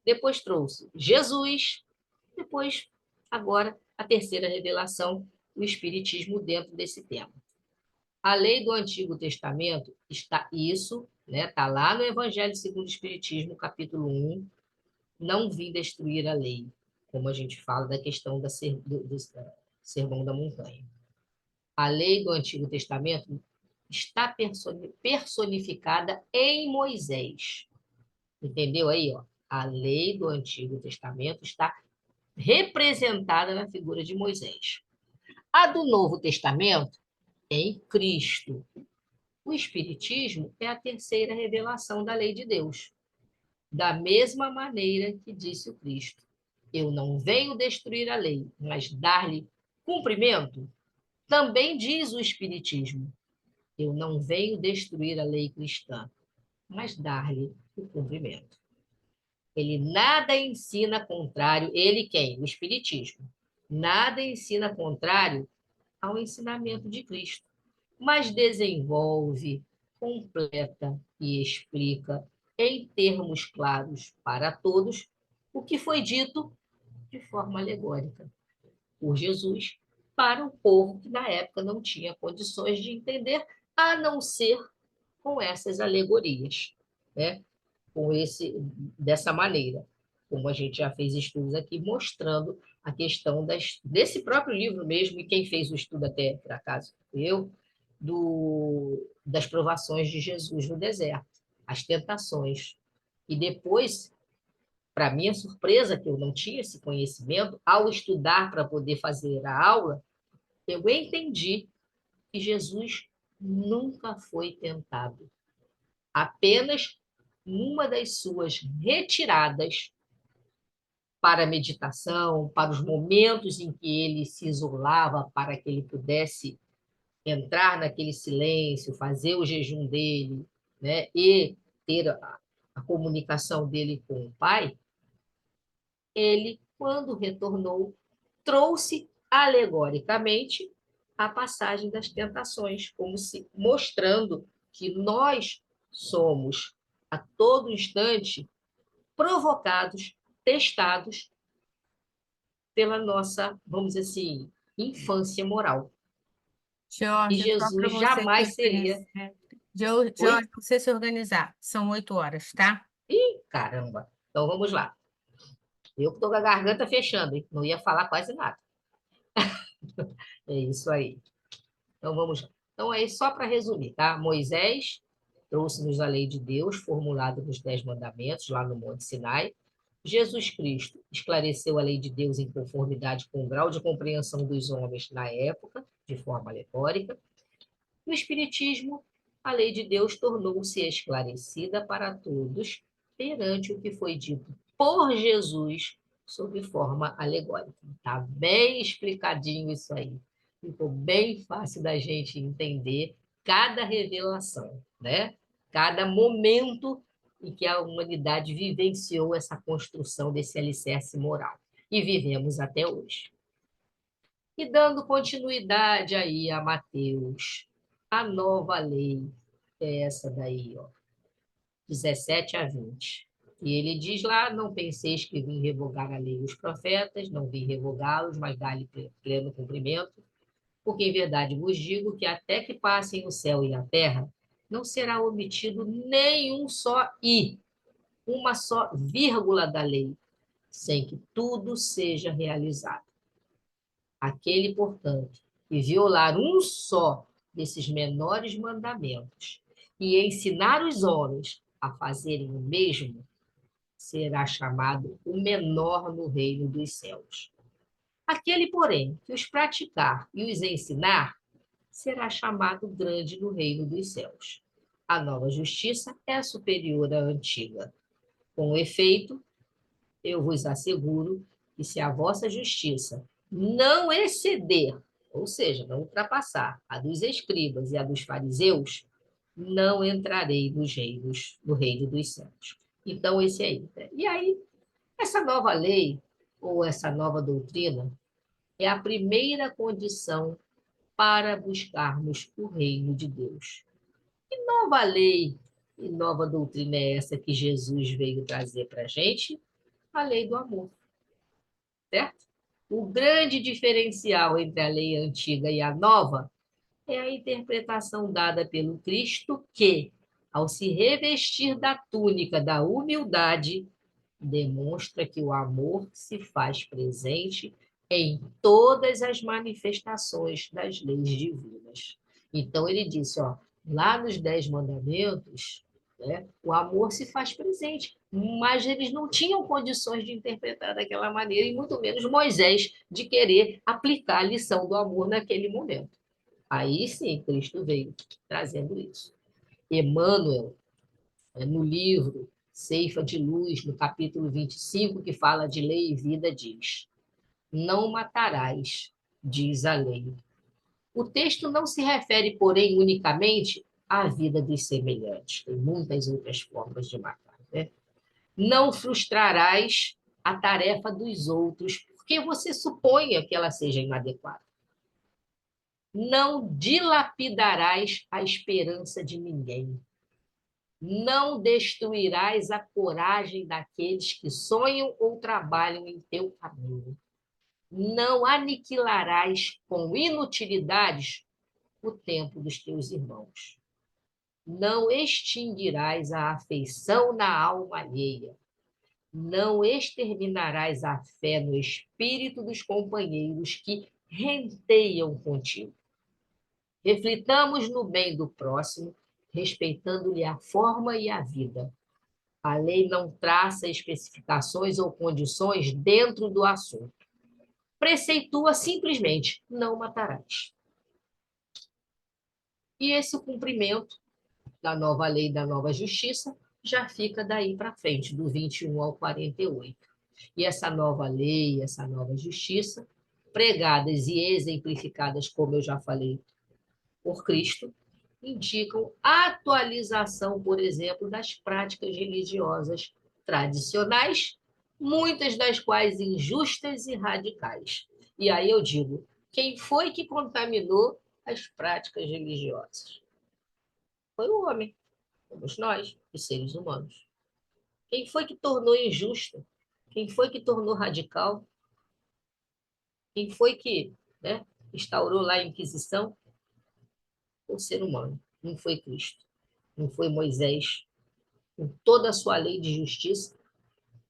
depois trouxe Jesus, depois, agora, a terceira revelação, o Espiritismo dentro desse tema. A lei do Antigo Testamento está isso, né? Está lá no Evangelho segundo o Espiritismo, capítulo 1, não vim destruir a lei, como a gente fala da questão do Sermão da Montanha. A lei do Antigo Testamento está personificada em Moisés. Entendeu aí, ó? A lei do Antigo Testamento está representada na figura de Moisés. A do Novo Testamento é em Cristo. O Espiritismo é a terceira revelação da lei de Deus. Da mesma maneira que disse o Cristo: eu não venho destruir a lei, mas dar-lhe cumprimento. Também diz o Espiritismo: eu não venho destruir a lei cristã, mas dar-lhe o cumprimento. Ele nada ensina contrário, ele quem? O Espiritismo. Nada ensina contrário ao ensinamento de Cristo, mas desenvolve, completa e explica em termos claros para todos o que foi dito de forma alegórica por Jesus para o povo que na época não tinha condições de entender, a não ser com essas alegorias, né? Dessa maneira, como a gente já fez estudos aqui mostrando a questão desse próprio livro mesmo, e quem fez o estudo até, por acaso, eu, das provações de Jesus no deserto, as tentações. E depois, para minha surpresa, que eu não tinha esse conhecimento, ao estudar para poder fazer a aula, eu entendi que Jesus nunca foi tentado. Apenas numa das suas retiradas para a meditação, para os momentos em que ele se isolava, para que ele pudesse entrar naquele silêncio, fazer o jejum dele, né, e ter a comunicação dele com o Pai, ele, quando retornou, trouxe alegoricamente a passagem das tentações, como se mostrando que nós somos a todo instante provocados, testados pela nossa, vamos dizer assim, infância moral. E Jorge, só para Jesus você jamais conhecer. seria. Jorge, Oi? para você se organizar, são 8 horas, tá? Ih, caramba! Então vamos lá. Eu que estou com a garganta fechando, hein? Não ia falar quase nada. É isso aí. Então vamos lá. Então, aí, só para resumir, tá? Moisés, trouxe-nos a lei de Deus, formulada nos 10 mandamentos, lá no Monte Sinai. Jesus Cristo esclareceu a lei de Deus em conformidade com o grau de compreensão dos homens na época, de forma alegórica. No Espiritismo, a lei de Deus tornou-se esclarecida para todos perante o que foi dito por Jesus sob forma alegórica. Está bem explicadinho isso aí. Ficou bem fácil da gente entender cada revelação, né? Cada momento em que a humanidade vivenciou essa construção desse alicerce moral. E vivemos até hoje. E dando continuidade aí a Mateus, a nova lei é essa daí, ó, 17 a 20. E ele diz lá: não penseis que vim revogar a lei e os profetas, não vim revogá-los, mas dar-lhe pleno cumprimento, porque em verdade vos digo que até que passem o céu e a terra, não será omitido nenhum só i, uma só vírgula da lei, sem que tudo seja realizado. Aquele, portanto, que violar um só desses menores mandamentos e ensinar os homens a fazerem o mesmo, será chamado o menor no reino dos céus. Aquele, porém, que os praticar e os ensinar, será chamado grande no reino dos céus. A nova justiça é superior à antiga. Com efeito, eu vos asseguro que se a vossa justiça não exceder, ou seja, não ultrapassar a dos escribas e a dos fariseus, não entrarei no reino dos céus. Então, esse aí. E aí, essa nova lei, ou essa nova doutrina, é a primeira condição para buscarmos o reino de Deus. Que nova lei e nova doutrina é essa que Jesus veio trazer para a gente? A lei do amor, certo? O grande diferencial entre a lei antiga e a nova é a interpretação dada pelo Cristo que, ao se revestir da túnica da humildade, demonstra que o amor se faz presente em todas as manifestações das leis divinas. Então, ele disse, ó, lá nos 10 mandamentos, né, o amor se faz presente, mas eles não tinham condições de interpretar daquela maneira, e muito menos Moisés de querer aplicar a lição do amor naquele momento. Aí sim, Cristo veio trazendo isso. Emmanuel, no livro Ceifa de Luz, no capítulo 25, que fala de lei e vida, diz: não matarás, diz a lei. O texto não se refere, porém, unicamente à vida dos semelhantes. Tem muitas outras formas de matar, né? Não frustrarás a tarefa dos outros, porque você suponha que ela seja inadequada. Não dilapidarás a esperança de ninguém. Não destruirás a coragem daqueles que sonham ou trabalham em teu caminho. Não aniquilarás com inutilidades o tempo dos teus irmãos. Não extinguirás a afeição na alma alheia. Não exterminarás a fé no espírito dos companheiros que renteiam contigo. Reflitamos no bem do próximo, respeitando-lhe a forma e a vida. A lei não traça especificações ou condições dentro do assunto. Preceitua simplesmente: não matarás. E esse cumprimento da nova lei da nova justiça já fica daí para frente, do 21 ao 48. E essa nova lei, essa nova justiça, pregadas e exemplificadas, como eu já falei, por Cristo, indicam a atualização, por exemplo, das práticas religiosas tradicionais, muitas das quais injustas e radicais. E aí eu digo, quem foi que contaminou as práticas religiosas? Foi o homem, fomos nós, os seres humanos. Quem foi que tornou injusta? Quem foi que tornou radical? Quem foi que, né, instaurou lá a Inquisição? O ser humano, não foi Cristo, não foi Moisés, com toda a sua lei de justiça,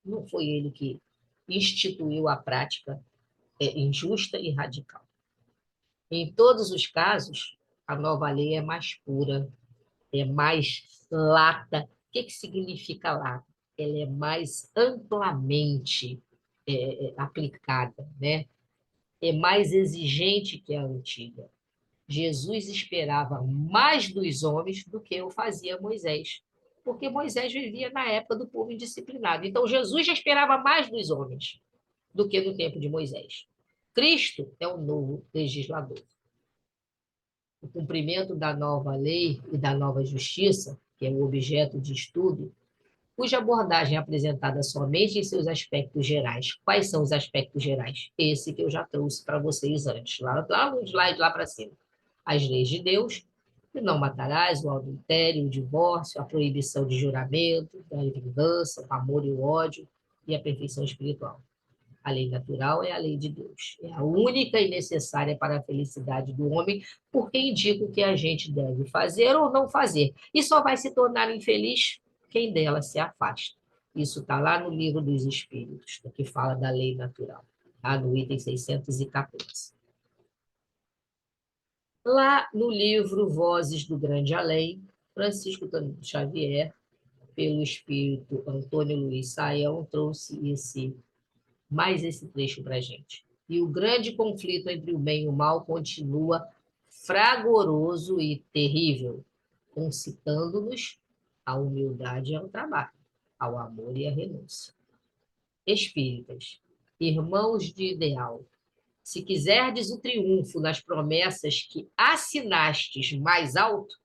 não foi ele que instituiu a prática injusta e radical. Em todos os casos, a nova lei é mais pura, é mais lata. O que significa lata? Ela é mais amplamente aplicada, né? É mais exigente que a antiga. Jesus esperava mais dos homens do que o fazia Moisés, porque Moisés vivia na época do povo indisciplinado. Então, Jesus já esperava mais dos homens do que no tempo de Moisés. Cristo é o novo legislador. O cumprimento da nova lei e da nova justiça, que é o objeto de estudo, cuja abordagem é apresentada somente em seus aspectos gerais. Quais são os aspectos gerais? Esse que eu já trouxe para vocês antes, lá no slide lá para cima. As leis de Deus, o não matarás, o adultério, o divórcio, a proibição de juramento, a vingança, o amor e o ódio e a perfeição espiritual. A lei natural é a lei de Deus. É a única e necessária para a felicidade do homem, porque indica o que a gente deve fazer ou não fazer. E só vai se tornar infeliz quem dela se afasta. Isso está lá no Livro dos Espíritos, que fala da lei natural, tá? No item 614. Lá no livro Vozes do Grande Além, Francisco Xavier, pelo espírito Antônio Luiz Saião, trouxe mais esse trecho para a gente. E o grande conflito entre o bem e o mal continua fragoroso e terrível, concitando-nos à humildade e ao trabalho, ao amor e à renúncia. Espíritas, irmãos de ideal, se quiserdes o triunfo nas promessas que assinastes mais alto,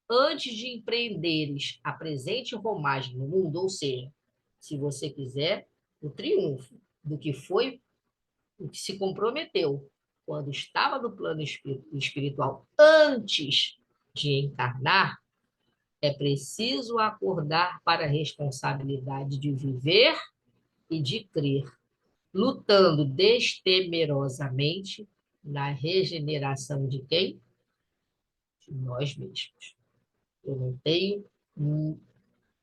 antes de empreenderes a presente romagem no mundo, ou seja, se você quiser o triunfo do que foi, o que se comprometeu quando estava no plano espiritual antes de encarnar, é preciso acordar para a responsabilidade de viver e de crer, lutando destemerosamente na regeneração de quem? De nós mesmos. Eu não tenho,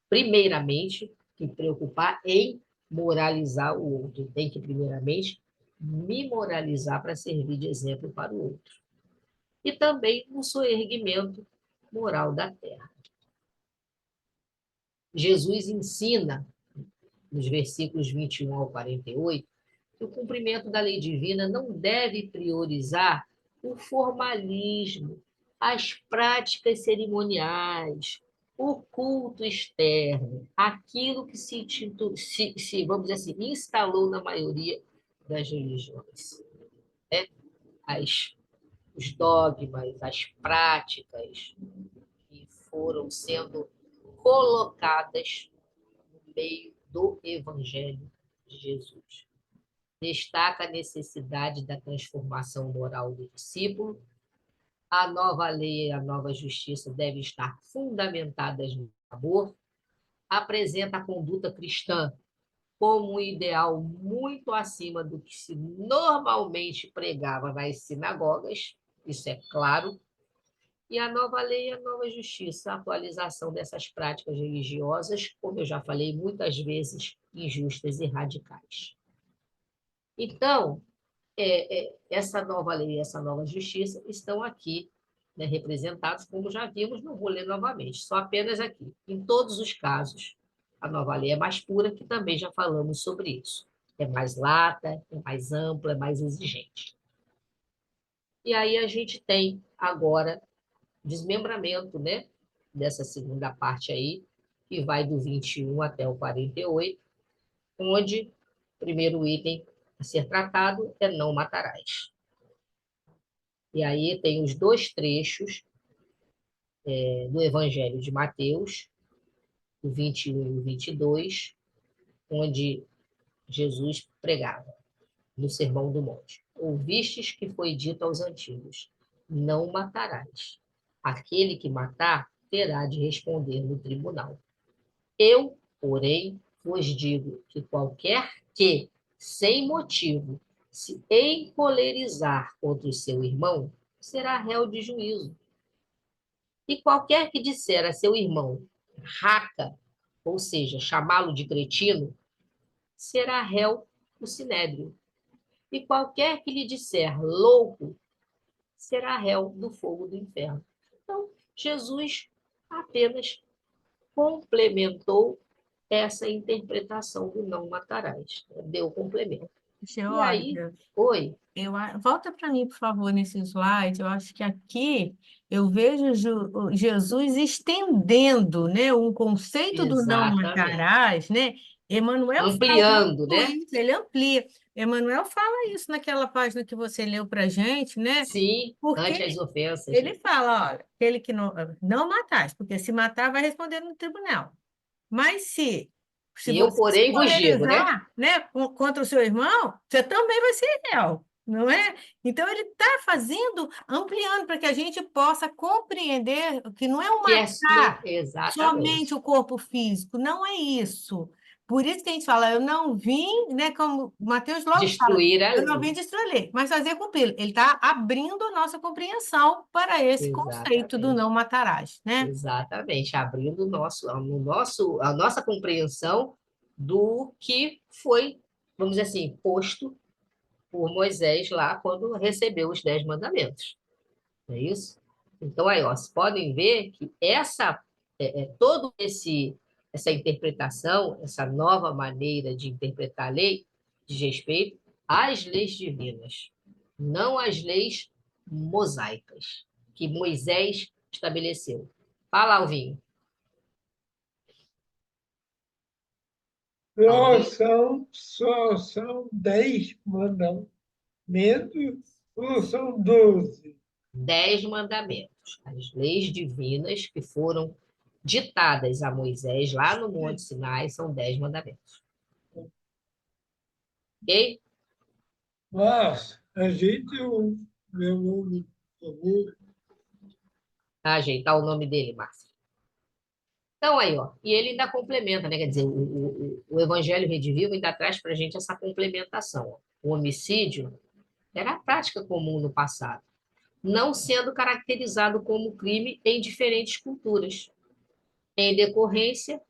primeiramente, que me preocupar em moralizar o outro. Tem que, primeiramente, me moralizar para servir de exemplo para o outro. E também no soerguimento moral da terra. Jesus ensina, nos versículos 21 ao 48, que o cumprimento da lei divina não deve priorizar o formalismo, as práticas cerimoniais, o culto externo, aquilo que vamos dizer assim, instalou na maioria das religiões. Né? Os dogmas, as práticas que foram sendo colocadas no meio do Evangelho de Jesus. Destaca a necessidade da transformação moral do discípulo. A nova lei e a nova justiça devem estar fundamentadas no amor. Apresenta a conduta cristã como um ideal muito acima do que se normalmente pregava nas sinagogas, isso é claro. E a nova lei e a nova justiça, a atualização dessas práticas religiosas, como eu já falei muitas vezes, injustas e radicais. Então, essa nova lei e essa nova justiça estão aqui, né, representados, como já vimos, não vou ler novamente, só apenas aqui. Em todos os casos, a nova lei é mais pura, que também já falamos sobre isso. É mais lata, é mais ampla, é mais exigente. E aí a gente tem agora desmembramento, né, dessa segunda parte aí, que vai do 21 até o 48, onde o primeiro item a ser tratado é não matarás. E aí tem os dois trechos do Evangelho de Mateus, o 21 e o 22, onde Jesus pregava no Sermão do Monte. Ouvistes que foi dito aos antigos, não matarás. Aquele que matar terá de responder no tribunal. Eu, porém, vos digo que qualquer que, sem motivo, se encolerizar contra o seu irmão, será réu de juízo. E qualquer que disser a seu irmão raca, ou seja, chamá-lo de cretino, será réu do sinédrio. E qualquer que lhe disser louco, será réu do fogo do inferno. Então, Jesus apenas complementou essa interpretação do não matarás, né? Deu complemento. E aí, Georgia, oi, volta para mim, por favor, nesse slide. Eu acho que aqui eu vejo Jesus estendendo, né, um conceito do não exatamente, matarás, né? Emmanuel fala ampliando, muito né? isso, ele amplia. Emmanuel fala isso naquela página que você leu para a gente, né? Sim, Porque ante as ofensas, ele né? fala, olha, aquele que não matar, porque se matar vai responder no tribunal. Mas se Eu, você se porém, vos digo, né? encolerizar, né, contra o seu irmão, você também vai ser réu, não é? Então, ele está fazendo, ampliando para que a gente possa compreender que não é o Que é, não, matar somente exatamente. o corpo físico, não é isso. Por isso que a gente fala, eu não vim, né, como Mateus logo fala, Destruir a eu não lei. vim destruir a lei, mas fazer cumpri-lo. Ele está abrindo a nossa compreensão para esse conceito do Exatamente. não matarás, né? Exatamente, abrindo a nossa compreensão do que foi, vamos dizer assim, posto por Moisés lá quando recebeu os 10 mandamentos. Não é isso? Então, aí, ó, vocês podem ver que todo essa interpretação, essa nova maneira de interpretar a lei, diz respeito às leis divinas, não às leis mosaicas que Moisés estabeleceu. Fala, Alvinho. Alvinho, Só são 10 mandamentos ou são 12? 10 mandamentos, as leis divinas que foram ditadas a Moisés lá no Monte Sinai são 10 mandamentos. Ok? Mas ajeite o meu nome, por favor. Ajeitar o nome dele, Márcia. Então, aí, ó, e ele ainda complementa, né? Quer dizer, o Evangelho Redivivo ainda traz para a gente essa complementação. Ó. O homicídio era a prática comum no passado, não sendo caracterizado como crime em diferentes culturas. Em decorrência,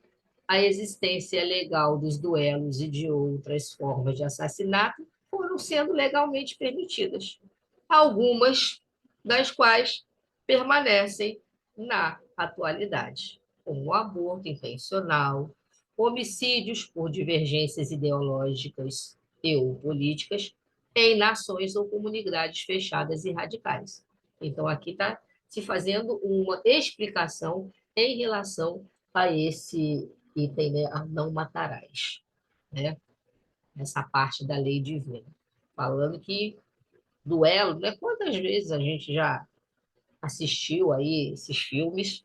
a existência legal dos duelos e de outras formas de assassinato foram sendo legalmente permitidas, algumas das quais permanecem na atualidade, como o aborto intencional, homicídios por divergências ideológicas e ou políticas em nações ou comunidades fechadas e radicais. Então, aqui está se fazendo uma explicação em relação a esse item, né, a não matarás, né? Essa parte da lei divina. Falando que duelo, né? Quantas vezes a gente já assistiu aí esses filmes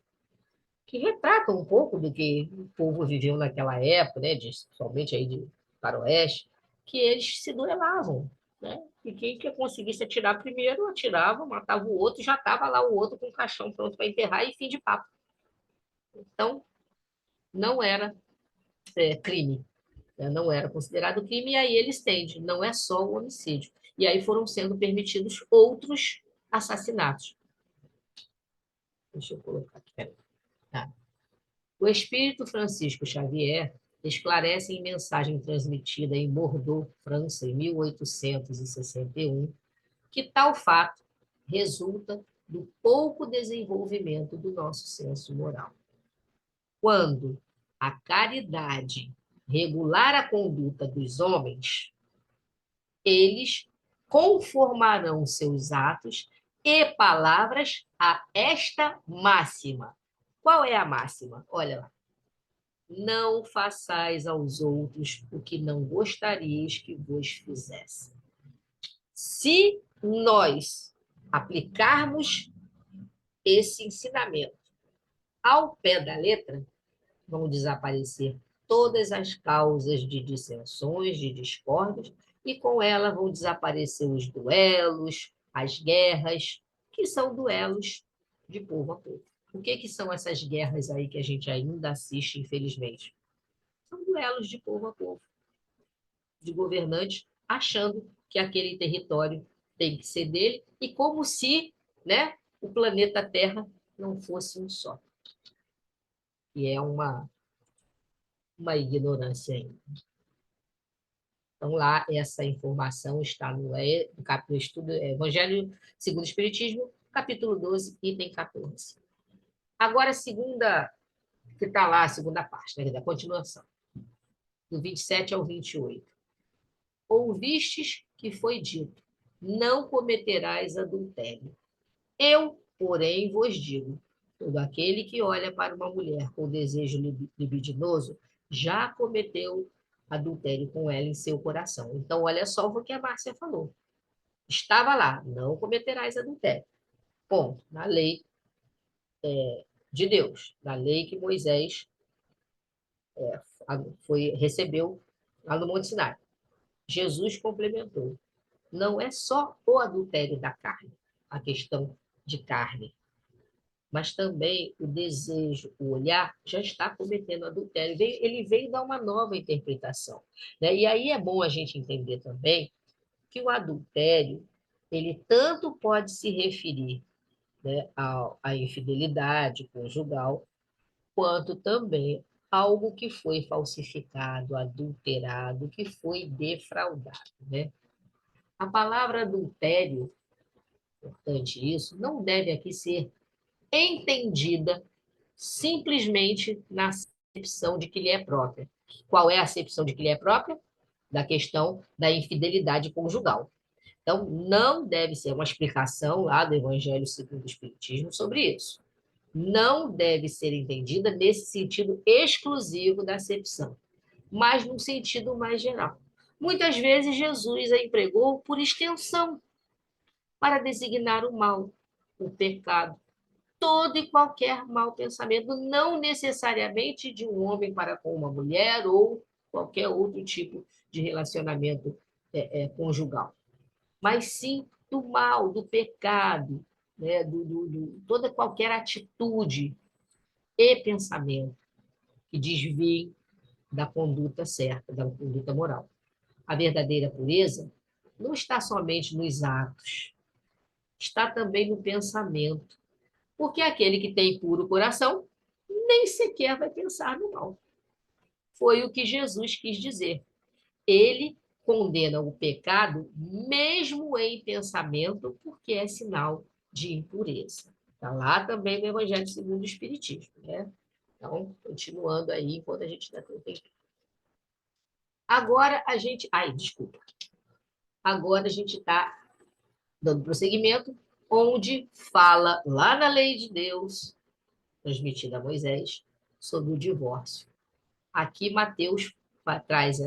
que retratam um pouco do que o povo viveu naquela época, né? Somente aí de faroeste, que eles se duelavam, né? E quem que conseguisse atirar primeiro, atirava, matava o outro, já estava lá o outro com o caixão pronto para enterrar e fim de papo. Então, não era crime, né? Não era considerado crime, e aí ele estende, não é só o homicídio. E aí foram sendo permitidos outros assassinatos. Deixa eu colocar aqui. Tá. O espírito Francisco Xavier esclarece em mensagem transmitida em Bordeaux, França, em 1861, que tal fato resulta do pouco desenvolvimento do nosso senso moral. Quando a caridade regular a conduta dos homens, eles conformarão seus atos e palavras a esta máxima. Qual é a máxima? Olha lá. Não façais aos outros o que não gostarias que vos fizessem. Se nós aplicarmos esse ensinamento ao pé da letra, vão desaparecer todas as causas de dissensões, de discórdias, e com ela vão desaparecer os duelos, as guerras, que são duelos de povo a povo. O que são essas guerras aí que a gente ainda assiste, infelizmente? São duelos de povo a povo, de governantes achando que aquele território tem que ser dele, e como se, né, o planeta Terra não fosse um só. E é uma ignorância ainda. Então, lá, essa informação está no capítulo estudo Evangelho segundo o Espiritismo, capítulo 12, item 14. Agora, a segunda, que está lá, a segunda parte, né, da continuação, do 27 ao 28. Ouvistes que foi dito, não cometerás adultério. Eu, porém, vos digo, todo aquele que olha para uma mulher com desejo libidinoso já cometeu adultério com ela em seu coração. Então, olha só o que a Márcia falou. Estava lá, não cometerás adultério. Ponto. Na lei de Deus, na lei que Moisés recebeu lá no Monte Sinai. Jesus complementou. Não é só o adultério da carne, a questão de carne, mas também o desejo, o olhar, já está cometendo adultério. Ele veio dar uma nova interpretação, né? E aí é bom a gente entender também que o adultério, ele tanto pode se referir, né, à infidelidade conjugal, quanto também algo que foi falsificado, adulterado, que foi defraudado, né? A palavra adultério, importante isso, não deve aqui ser entendida simplesmente na acepção de que lhe é própria. Qual é a acepção de que lhe é própria? Da questão da infidelidade conjugal. Então, não deve ser uma explicação lá do Evangelho segundo o Espiritismo sobre isso. Não deve ser entendida nesse sentido exclusivo da acepção, mas num sentido mais geral. Muitas vezes Jesus a empregou por extensão para designar o mal, o pecado, todo e qualquer mau pensamento, não necessariamente de um homem para com uma mulher ou qualquer outro tipo de relacionamento conjugal, mas sim do mal, do pecado, né? Toda qualquer atitude e pensamento que desviem da conduta certa, da conduta moral. A verdadeira pureza não está somente nos atos, está também no pensamento, porque aquele que tem puro coração nem sequer vai pensar no mal. Foi o que Jesus quis dizer. Ele condena o pecado mesmo em pensamento, porque é sinal de impureza. Está lá também no Evangelho segundo o Espiritismo, né? Então, continuando aí, enquanto a gente ainda tem tempo. Agora a gente... Ai, desculpa. Agora a gente está dando prosseguimento, onde fala lá na lei de Deus, transmitida a Moisés, sobre o divórcio. Aqui Mateus traz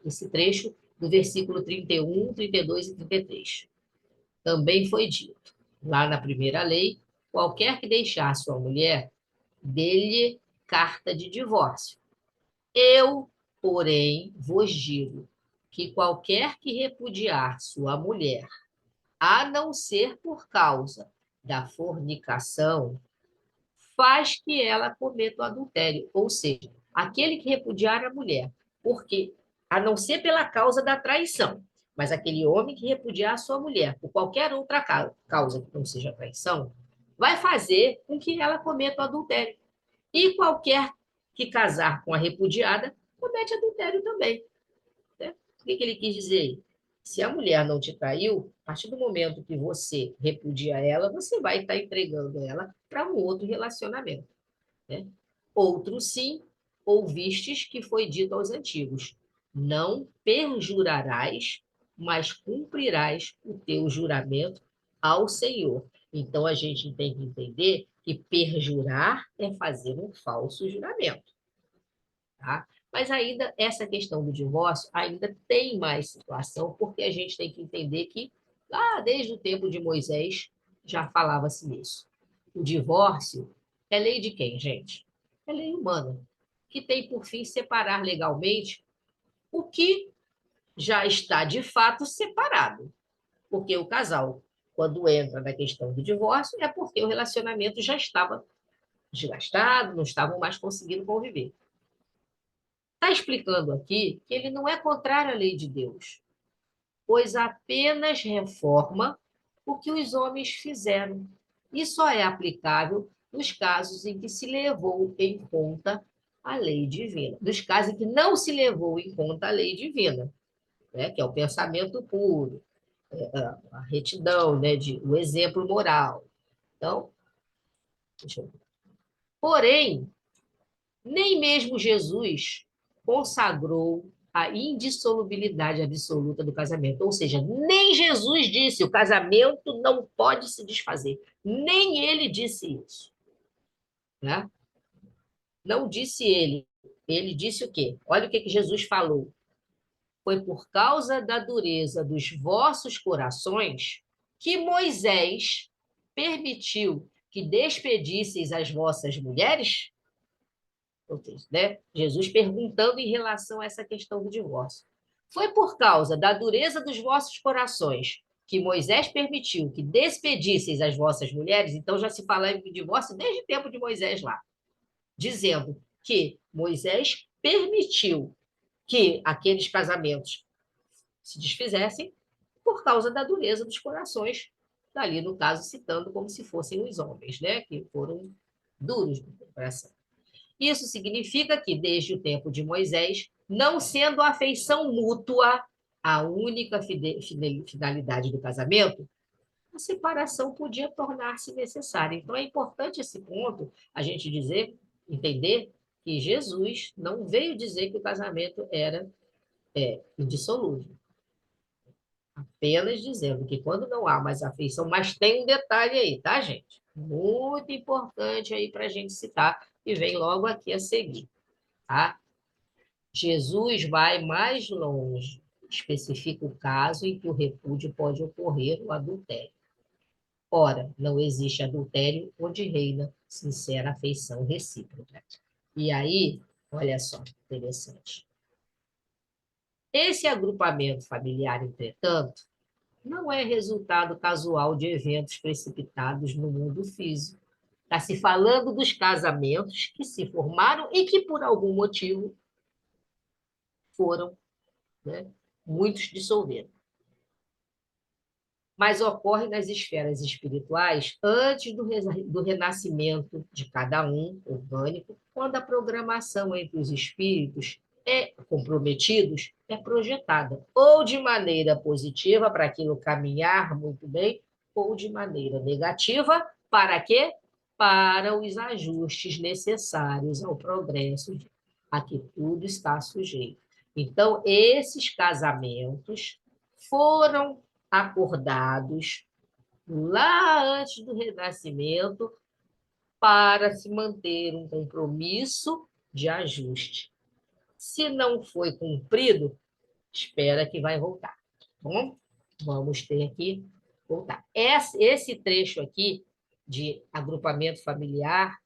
esse trecho do versículo 31, 32 e 33. Também foi dito, lá na primeira lei, qualquer que deixar sua mulher, dê-lhe carta de divórcio. Eu, porém, vos digo que qualquer que repudiar sua mulher, a não ser por causa da fornicação, faz que ela cometa o adultério. Ou seja, aquele que repudiar a mulher, porque, a não ser pela causa da traição, mas aquele homem que repudiar a sua mulher por qualquer outra causa que não seja traição, vai fazer com que ela cometa o adultério. E qualquer que casar com a repudiada comete adultério também. Né? O que ele quis dizer aí? Se a mulher não te traiu, a partir do momento que você repudia ela, você vai estar entregando ela para um outro relacionamento. Né? Outro sim, ouvistes que foi dito aos antigos, não perjurarás, mas cumprirás o teu juramento ao Senhor. Então, a gente tem que entender que perjurar é fazer um falso juramento. Tá? Mas ainda, essa questão do divórcio ainda tem mais situação, porque a gente tem que entender que, lá desde o tempo de Moisés, já falava-se nisso. O divórcio é lei de quem, gente? É lei humana, que tem por fim separar legalmente o que já está de fato separado. Porque o casal, quando entra na questão do divórcio, é porque o relacionamento já estava desgastado, não estavam mais conseguindo conviver. Está explicando aqui que ele não é contrário à lei de Deus, pois apenas reforma o que os homens fizeram. E só é aplicável nos casos em que se levou em conta a lei divina. Nos casos em que não se levou em conta a lei divina, né? Que é o pensamento puro, a retidão, né? O exemplo moral. Então, deixa eu ver. Porém, nem mesmo Jesus consagrou a indissolubilidade absoluta do casamento. Ou seja, nem Jesus disse o casamento não pode se desfazer. Nem ele disse isso. Né? Não disse ele. Ele disse o quê? Olha o que Jesus falou. Foi por causa da dureza dos vossos corações que Moisés permitiu que despedisseis as vossas mulheres? Ou seja, né? Jesus perguntando em relação a essa questão do divórcio. Foi por causa da dureza dos vossos corações que Moisés permitiu que despedisseis as vossas mulheres, então já se fala em divórcio desde o tempo de Moisés lá, dizendo que Moisés permitiu que aqueles casamentos se desfizessem por causa da dureza dos corações, ali no caso citando como se fossem os homens, né, que foram duros no coração. Isso significa que, desde o tempo de Moisés, não sendo a afeição mútua a única finalidade do casamento, a separação podia tornar-se necessária. Então, é importante esse ponto, a gente dizer, entender que Jesus não veio dizer que o casamento era indissolúvel. Apenas dizendo que quando não há mais afeição, mas tem um detalhe aí, tá, gente? Muito importante aí para a gente citar, e vem logo aqui a seguir, tá? Jesus vai mais longe, especifica o caso em que o repúdio pode ocorrer, o adultério. Ora, não existe adultério onde reina sincera afeição recíproca. E aí, olha só, interessante. Esse agrupamento familiar, entretanto, não é resultado casual de eventos precipitados no mundo físico. Está se falando dos casamentos que se formaram e que, por algum motivo, foram, né, muitos dissolveram. Mas ocorre nas esferas espirituais antes do renascimento de cada um, orgânico, quando a programação entre os espíritos comprometidos é projetada, ou de maneira positiva para aquilo caminhar muito bem, ou de maneira negativa, para quê? Para os ajustes necessários ao progresso a que tudo está sujeito. Então, esses casamentos foram acordados lá antes do Renascimento para se manter um compromisso de ajuste. Se não foi cumprido, espera que vai voltar. Bom, vamos ter que voltar. Esse trecho aqui de agrupamento familiar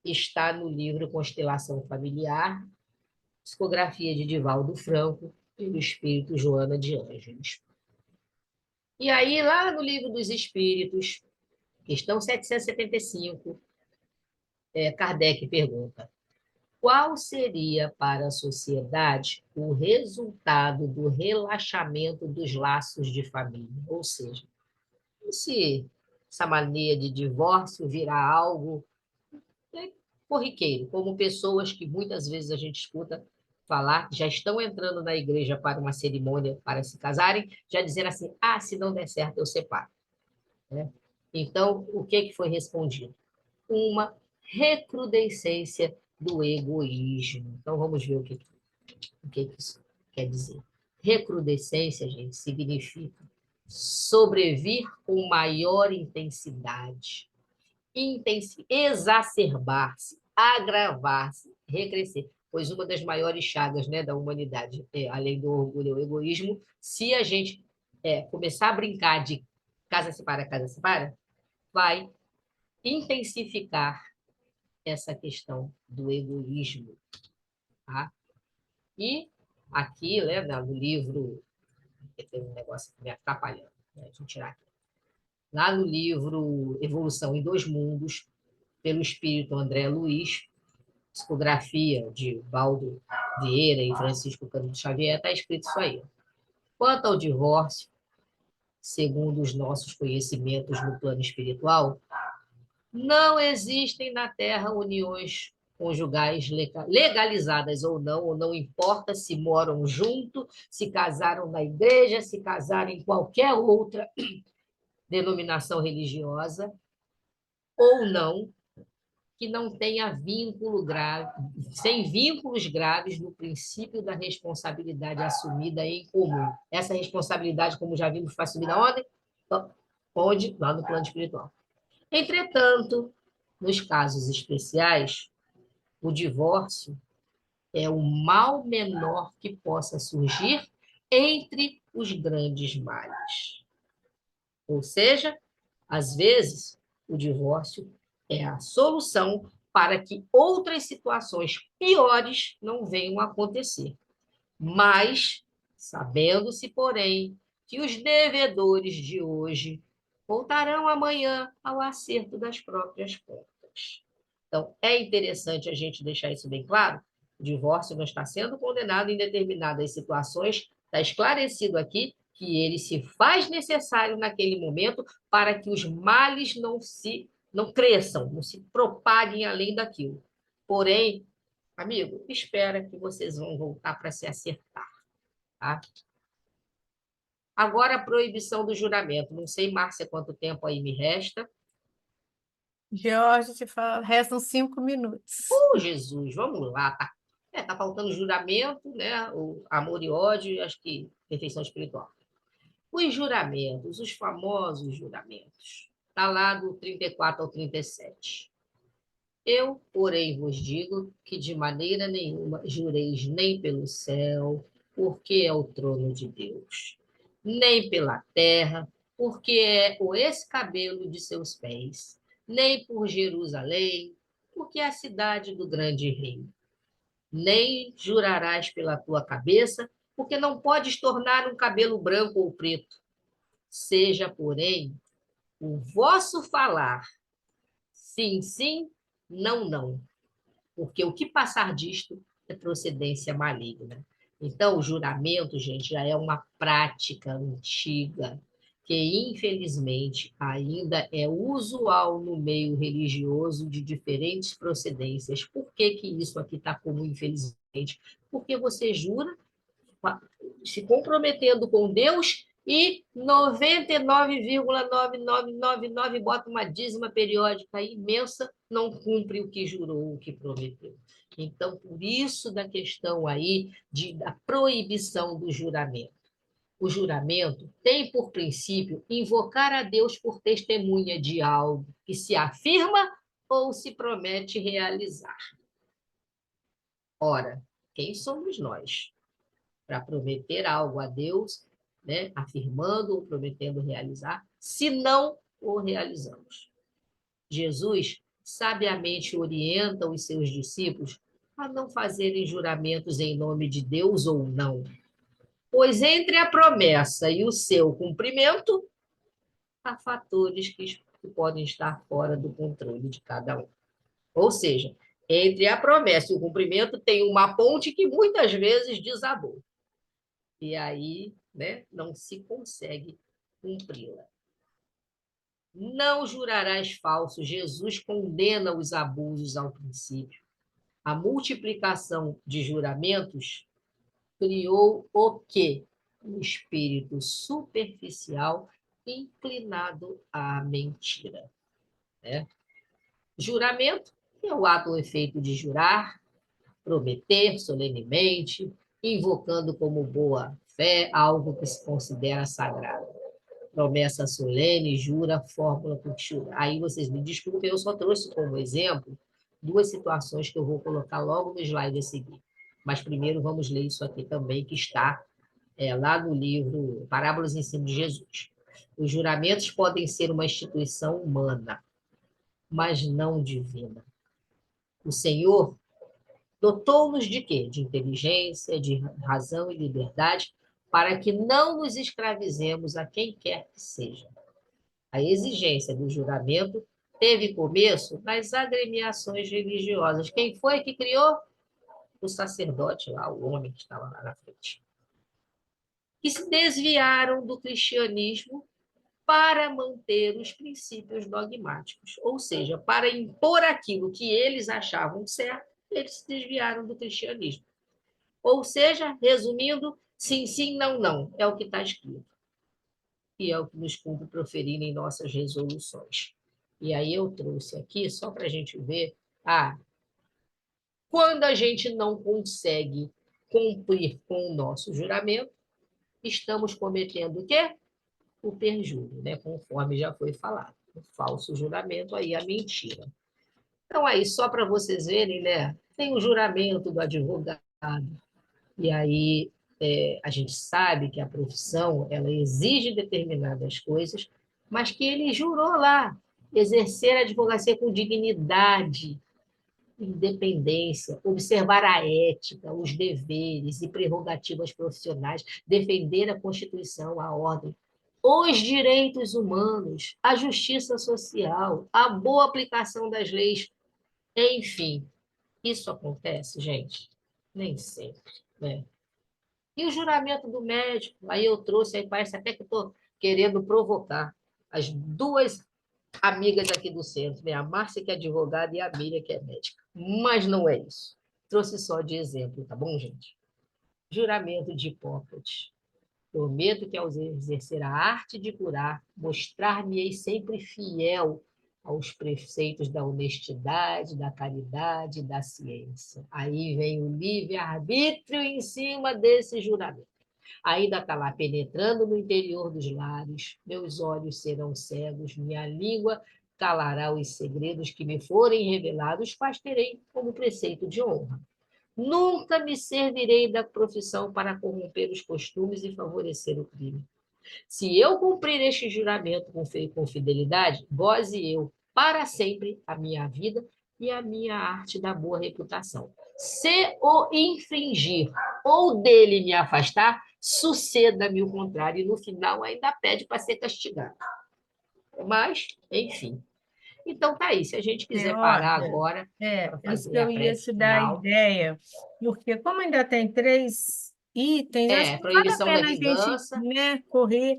está no livro Constelação Familiar, psicografia de Divaldo Franco e do espírito Joana de Ângeles. E aí, lá no Livro dos Espíritos, questão 775, Kardec pergunta: qual seria para a sociedade o resultado do relaxamento dos laços de família? Ou seja, se essa mania de divórcio virar algo corriqueiro, como pessoas que muitas vezes a gente escuta falar, já estão entrando na igreja para uma cerimônia para se casarem, já dizendo assim, se não der certo, eu separo. Né? Então, o que foi respondido? Uma recrudescência do egoísmo. Então, vamos ver o que isso quer dizer. Recrudescência, gente, significa sobrevir com maior intensidade, exacerbar-se, agravar-se, recrescer. Pois uma das maiores chagas, né, da humanidade, além do orgulho e o egoísmo, se a gente começar a brincar de casa separa, vai intensificar essa questão do egoísmo. Tá? E aqui, né, no livro, tem um negócio me atrapalhando, né? Deixa eu tirar aqui. Lá no livro Evolução em Dois Mundos, pelo espírito André Luiz, psicografia de Valdo Vieira e Francisco Cândido Xavier, está escrito isso aí. Quanto ao divórcio, segundo os nossos conhecimentos no plano espiritual, não existem na Terra uniões conjugais legalizadas ou não importa se moram junto, se casaram na igreja, se casaram em qualquer outra denominação religiosa ou não, que não tenha vínculo grave, sem vínculos graves no princípio da responsabilidade assumida em comum. Essa responsabilidade, como já vimos, foi assumida onde? Onde? Lá no plano espiritual. Entretanto, nos casos especiais, o divórcio é o mal menor que possa surgir entre os grandes males. Ou seja, às vezes, o divórcio é a solução para que outras situações piores não venham a acontecer. Mas, sabendo-se, porém, que os devedores de hoje voltarão amanhã ao acerto das próprias contas. Então, é interessante a gente deixar isso bem claro. O divórcio não está sendo condenado em determinadas situações, está esclarecido aqui que ele se faz necessário naquele momento para que os males não cresçam, não se propaguem além daquilo. Porém, amigo, espera que vocês vão voltar para se acertar. Tá? Agora, a proibição do juramento. Não sei, Márcia, quanto tempo aí me resta. George, te fala, restam 5 minutos. Jesus, vamos lá. Tá faltando juramento, né? O amor e ódio, acho que perfeição espiritual. Os juramentos, os famosos juramentos. Está lá do 34 ao 37. Eu, porém, vos digo que de maneira nenhuma jureis nem pelo céu, porque é o trono de Deus, nem pela terra, porque é o escabelo de seus pés, nem por Jerusalém, porque é a cidade do grande rei. Nem jurarás pela tua cabeça, porque não podes tornar um cabelo branco ou preto. Seja, porém, o vosso falar sim, sim, não, não. Porque o que passar disto é procedência maligna. Então, o juramento, gente, já é uma prática antiga, que infelizmente ainda é usual no meio religioso de diferentes procedências. Por que que isso aqui está como infelizmente? Porque você jura se comprometendo com Deus e 99,9999 bota uma dízima periódica imensa, não cumpre o que jurou, o que prometeu. Então, por isso da questão aí da proibição do juramento. O juramento tem por princípio invocar a Deus por testemunha de algo que se afirma ou se promete realizar. Ora, quem somos nós para prometer algo a Deus, né, afirmando ou prometendo realizar, se não o realizamos? Jesus sabiamente orienta os seus discípulos a não fazerem juramentos em nome de Deus ou não, pois entre a promessa e o seu cumprimento há fatores que podem estar fora do controle de cada um. Ou seja, entre a promessa e o cumprimento tem uma ponte que muitas vezes desabou. E aí, né, não se consegue cumpri-la. Não jurarás falso. Jesus condena os abusos ao princípio. A multiplicação de juramentos criou o quê? Um espírito superficial inclinado à mentira. Né? Juramento é o ato ou efeito de jurar, prometer solenemente, invocando como boa fé algo que se considera sagrado. Promessa solene, jura, fórmula por jurar. Aí vocês me desculpem, eu só trouxe como exemplo 2 situações que eu vou colocar logo no slide a seguir. Mas primeiro vamos ler isso aqui também, que está lá no livro Parábolas e Ensino de Jesus. Os juramentos podem ser uma instituição humana, mas não divina. O Senhor dotou-nos de quê? De inteligência, de razão e liberdade, para que não nos escravizemos a quem quer que seja. A exigência do juramento teve começo nas agremiações religiosas. Quem foi que criou? O sacerdote lá, o homem que estava lá na frente. Que se desviaram do cristianismo para manter os princípios dogmáticos, ou seja, para impor aquilo que eles achavam certo, eles se desviaram do cristianismo. Ou seja, resumindo, sim, sim, não, não, é o que está escrito. E é o que nos cumpre proferir em nossas resoluções. E aí eu trouxe aqui, só para a gente ver, Ah, quando a gente não consegue cumprir com o nosso juramento, estamos cometendo o quê? O perjúrio, né? Conforme já foi falado. O falso juramento, aí a mentira. Então, aí, só para vocês verem, né? Tem o juramento do advogado, e aí a gente sabe que a profissão ela exige determinadas coisas, mas que ele jurou lá exercer a advocacia com dignidade, independência, observar a ética, os deveres e prerrogativas profissionais, defender a Constituição, a ordem, os direitos humanos, a justiça social, a boa aplicação das leis, enfim. Isso acontece, gente? Nem sempre, né? E o juramento do médico? Aí eu trouxe, aí parece até que estou querendo provocar as duas amigas aqui do centro, né? A Márcia, que é advogada, e a Miriam, que é médica. Mas não é isso. Trouxe só de exemplo, tá bom, gente? Juramento de Hipócrates. Prometo que, ao exercer a arte de curar, mostrar-me-ei sempre fiel aos preceitos da honestidade, da caridade e da ciência. Aí vem o livre-arbítrio em cima desse juramento. Ainda está lá penetrando no interior dos lares, meus olhos serão cegos, minha língua calará os segredos que me forem revelados, quais terei como preceito de honra. Nunca me servirei da profissão para corromper os costumes e favorecer o crime. Se eu cumprir este juramento com fidelidade, goze eu para sempre a minha vida e a minha arte da boa reputação. Se o infringir ou dele me afastar, suceda-me o contrário, e no final ainda pede para ser castigado. Mas, enfim. Então, tá aí. Se a gente quiser parar Georgia, agora para isso que fazer a eu ia prece te dar a final, ideia, porque como ainda tem 3 itens, acho que não vale a proibição da pena a gente, vingança, né, correr.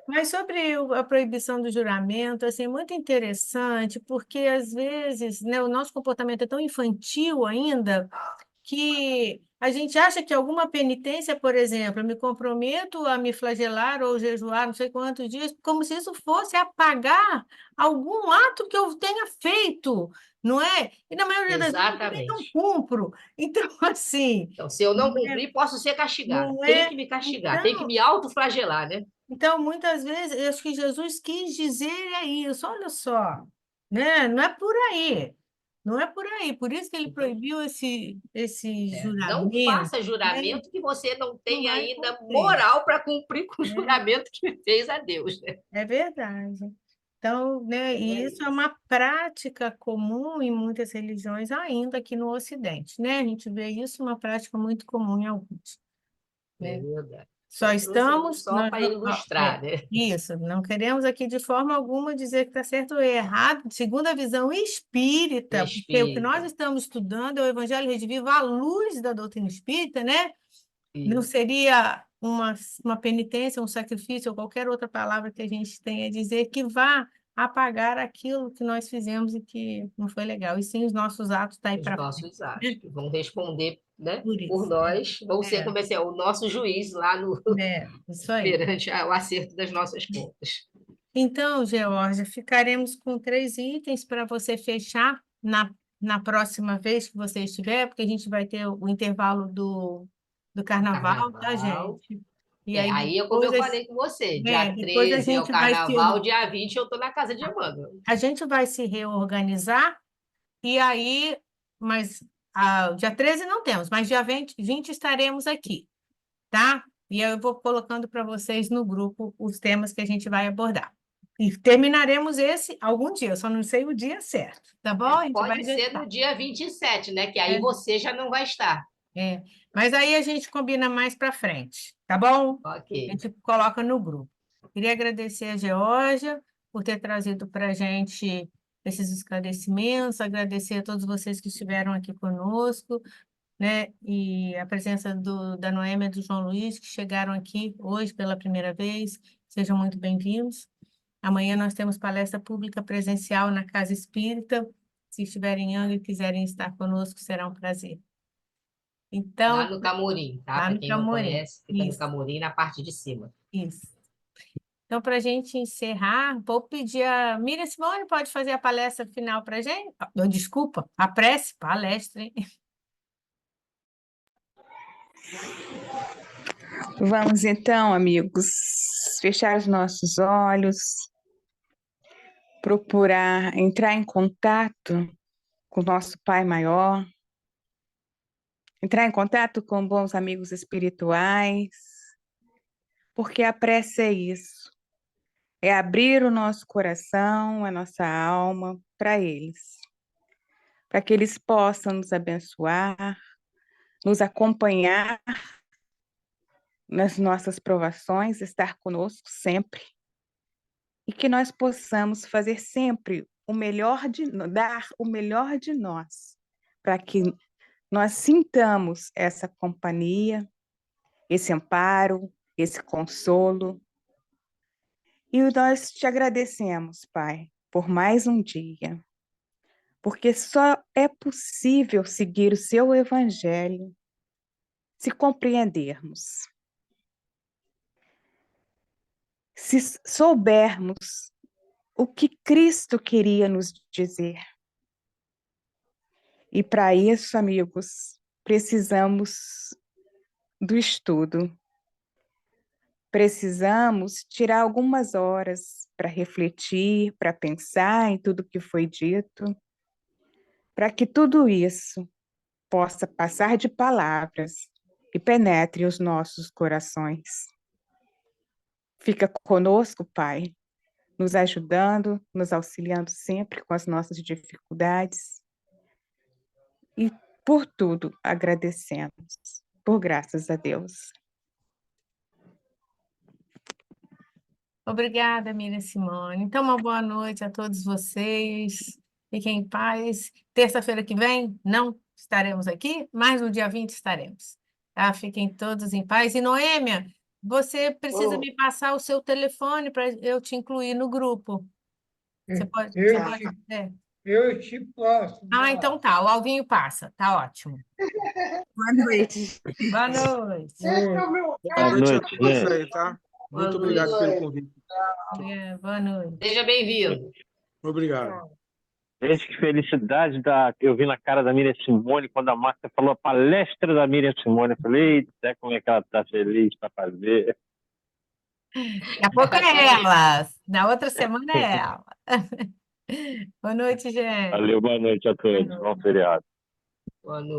Mas sobre a proibição do juramento, assim, muito interessante, porque às vezes, né, o nosso comportamento é tão infantil ainda que a gente acha que alguma penitência, por exemplo, eu me comprometo a me flagelar ou jejuar não sei quantos dias, como se isso fosse apagar algum ato que eu tenha feito, não é? E na maioria das vezes eu também não exatamente. cumpro. Então, assim, Então, se eu não não é? cumprir, posso ser castigado. Não Tem é? que me castigar, tem que Então, me autoflagelar, né? então, muitas vezes, eu acho que Jesus quis dizer é isso, olha só, né? Não é por aí, não é por aí, por isso que ele Então, proibiu esse não juramento, faça né? juramento que você não Não tem vai ainda cumprir, moral para cumprir com o né? juramento que fez a Deus, né? É verdade. Então, né, Então, e é isso é isso. uma prática comum em muitas religiões, ainda aqui no Ocidente, né? A gente vê isso uma prática muito comum em alguns, É né? verdade. Só Eu trouxe aí estamos. só para ilustrar, né? Isso, não queremos aqui de forma alguma dizer que está certo ou errado, segundo a visão espírita, porque o que nós Espírita. estamos estudando é o Evangelho Redivivo à luz da doutrina espírita, né? Não Isso. seria uma penitência, um sacrifício ou qualquer outra palavra que a gente tenha a dizer que vá apagar aquilo que nós fizemos e que não foi legal. E sim, os nossos atos estão aí Os para frente, nossos atos, né? que vão responder, né, Por por isso. nós, vão ser É, como é o nosso juiz lá no, isso aí. perante o acerto das nossas contas. Então, Georgia, ficaremos com 3 itens para você fechar na próxima vez que você estiver, porque a gente vai ter o intervalo do O carnaval, tá, carnaval. gente? E aí Aí, como depois, eu falei com você, dia depois a 13 é o gente vai carnaval, dia 20 eu estou na casa de Amanda. se reorganizar, e aí, mas dia 13 não temos, mas dia 20 estaremos aqui, tá? E aí eu vou colocando para vocês no grupo os temas que a gente vai abordar. E terminaremos esse algum dia, eu só não sei o dia certo, tá bom? A gente vai Pode ser no deixar. dia 27, né? Que aí É, você já não vai estar. é. Mas aí a gente combina mais para frente, tá bom? Ok. A gente coloca no grupo. Queria agradecer a Geórgia por ter trazido para a gente esses esclarecimentos, agradecer a todos vocês que estiveram aqui conosco, né? E a presença da Noêmia e do João Luiz, que chegaram aqui hoje pela primeira vez. Sejam muito bem-vindos. Amanhã nós temos palestra pública presencial na Casa Espírita. Se estiverem em Angra e quiserem estar conosco, será um prazer. Lá Então, no Camorim, tá? lá Para no quem não Camorim. conhece, fica no Isso, Camorim, na parte de cima. isso. Então, para a gente encerrar, vou pedir a Miriam Simone, pode fazer a palestra final para a gente? Desculpa, a palestra, hein? Vamos então, amigos, fechar os nossos olhos, procurar entrar em contato com o nosso Pai Maior, entrar em contato com bons amigos espirituais, porque a prece é isso, é abrir o nosso coração, a nossa alma para eles, para que eles possam nos abençoar, nos acompanhar nas nossas provações, estar conosco sempre, e que nós possamos fazer sempre o melhor dar o melhor de nós, para que nós sintamos essa companhia, esse amparo, esse consolo. E nós te agradecemos, Pai, por mais um dia, porque só é possível seguir o seu evangelho se compreendermos, se soubermos o que Cristo queria nos dizer. E para isso, amigos, precisamos do estudo. Precisamos tirar algumas horas para refletir, para pensar em tudo que foi dito, para que tudo isso possa passar de palavras e penetre os nossos corações. Fica conosco, Pai, nos ajudando, nos auxiliando sempre com as nossas dificuldades. E por tudo agradecemos, por graças a Deus. Obrigada, Miriam Simone. Então, uma boa noite a todos vocês. Fiquem em paz. Terça-feira que vem, não estaremos aqui, mas no dia 20 estaremos. Tá? Fiquem todos em paz. E, Noêmia, você precisa Oh, me passar o seu telefone para eu te incluir no grupo. Você pode? Eu Você pode? te, É. eu te passo, Ah, então tá. O Alvinho passa. Tá ótimo. Boa noite. Boa noite. esse é o meu Boa Boa noite a noite, todos gente. aí, tá? Boa Muito noite. obrigado pelo convite. Boa noite. Seja bem-vindo. Obrigado. Gente, que felicidade eu vi na cara da Miriam Simone quando a Márcia falou a palestra da Miriam Simone. Eu falei, eita, como é que ela está feliz para fazer. Daqui a pouco é ela. Na outra semana é ela. Boa noite, gente. Valeu, boa noite a todos. Bom feriado. Boa noite.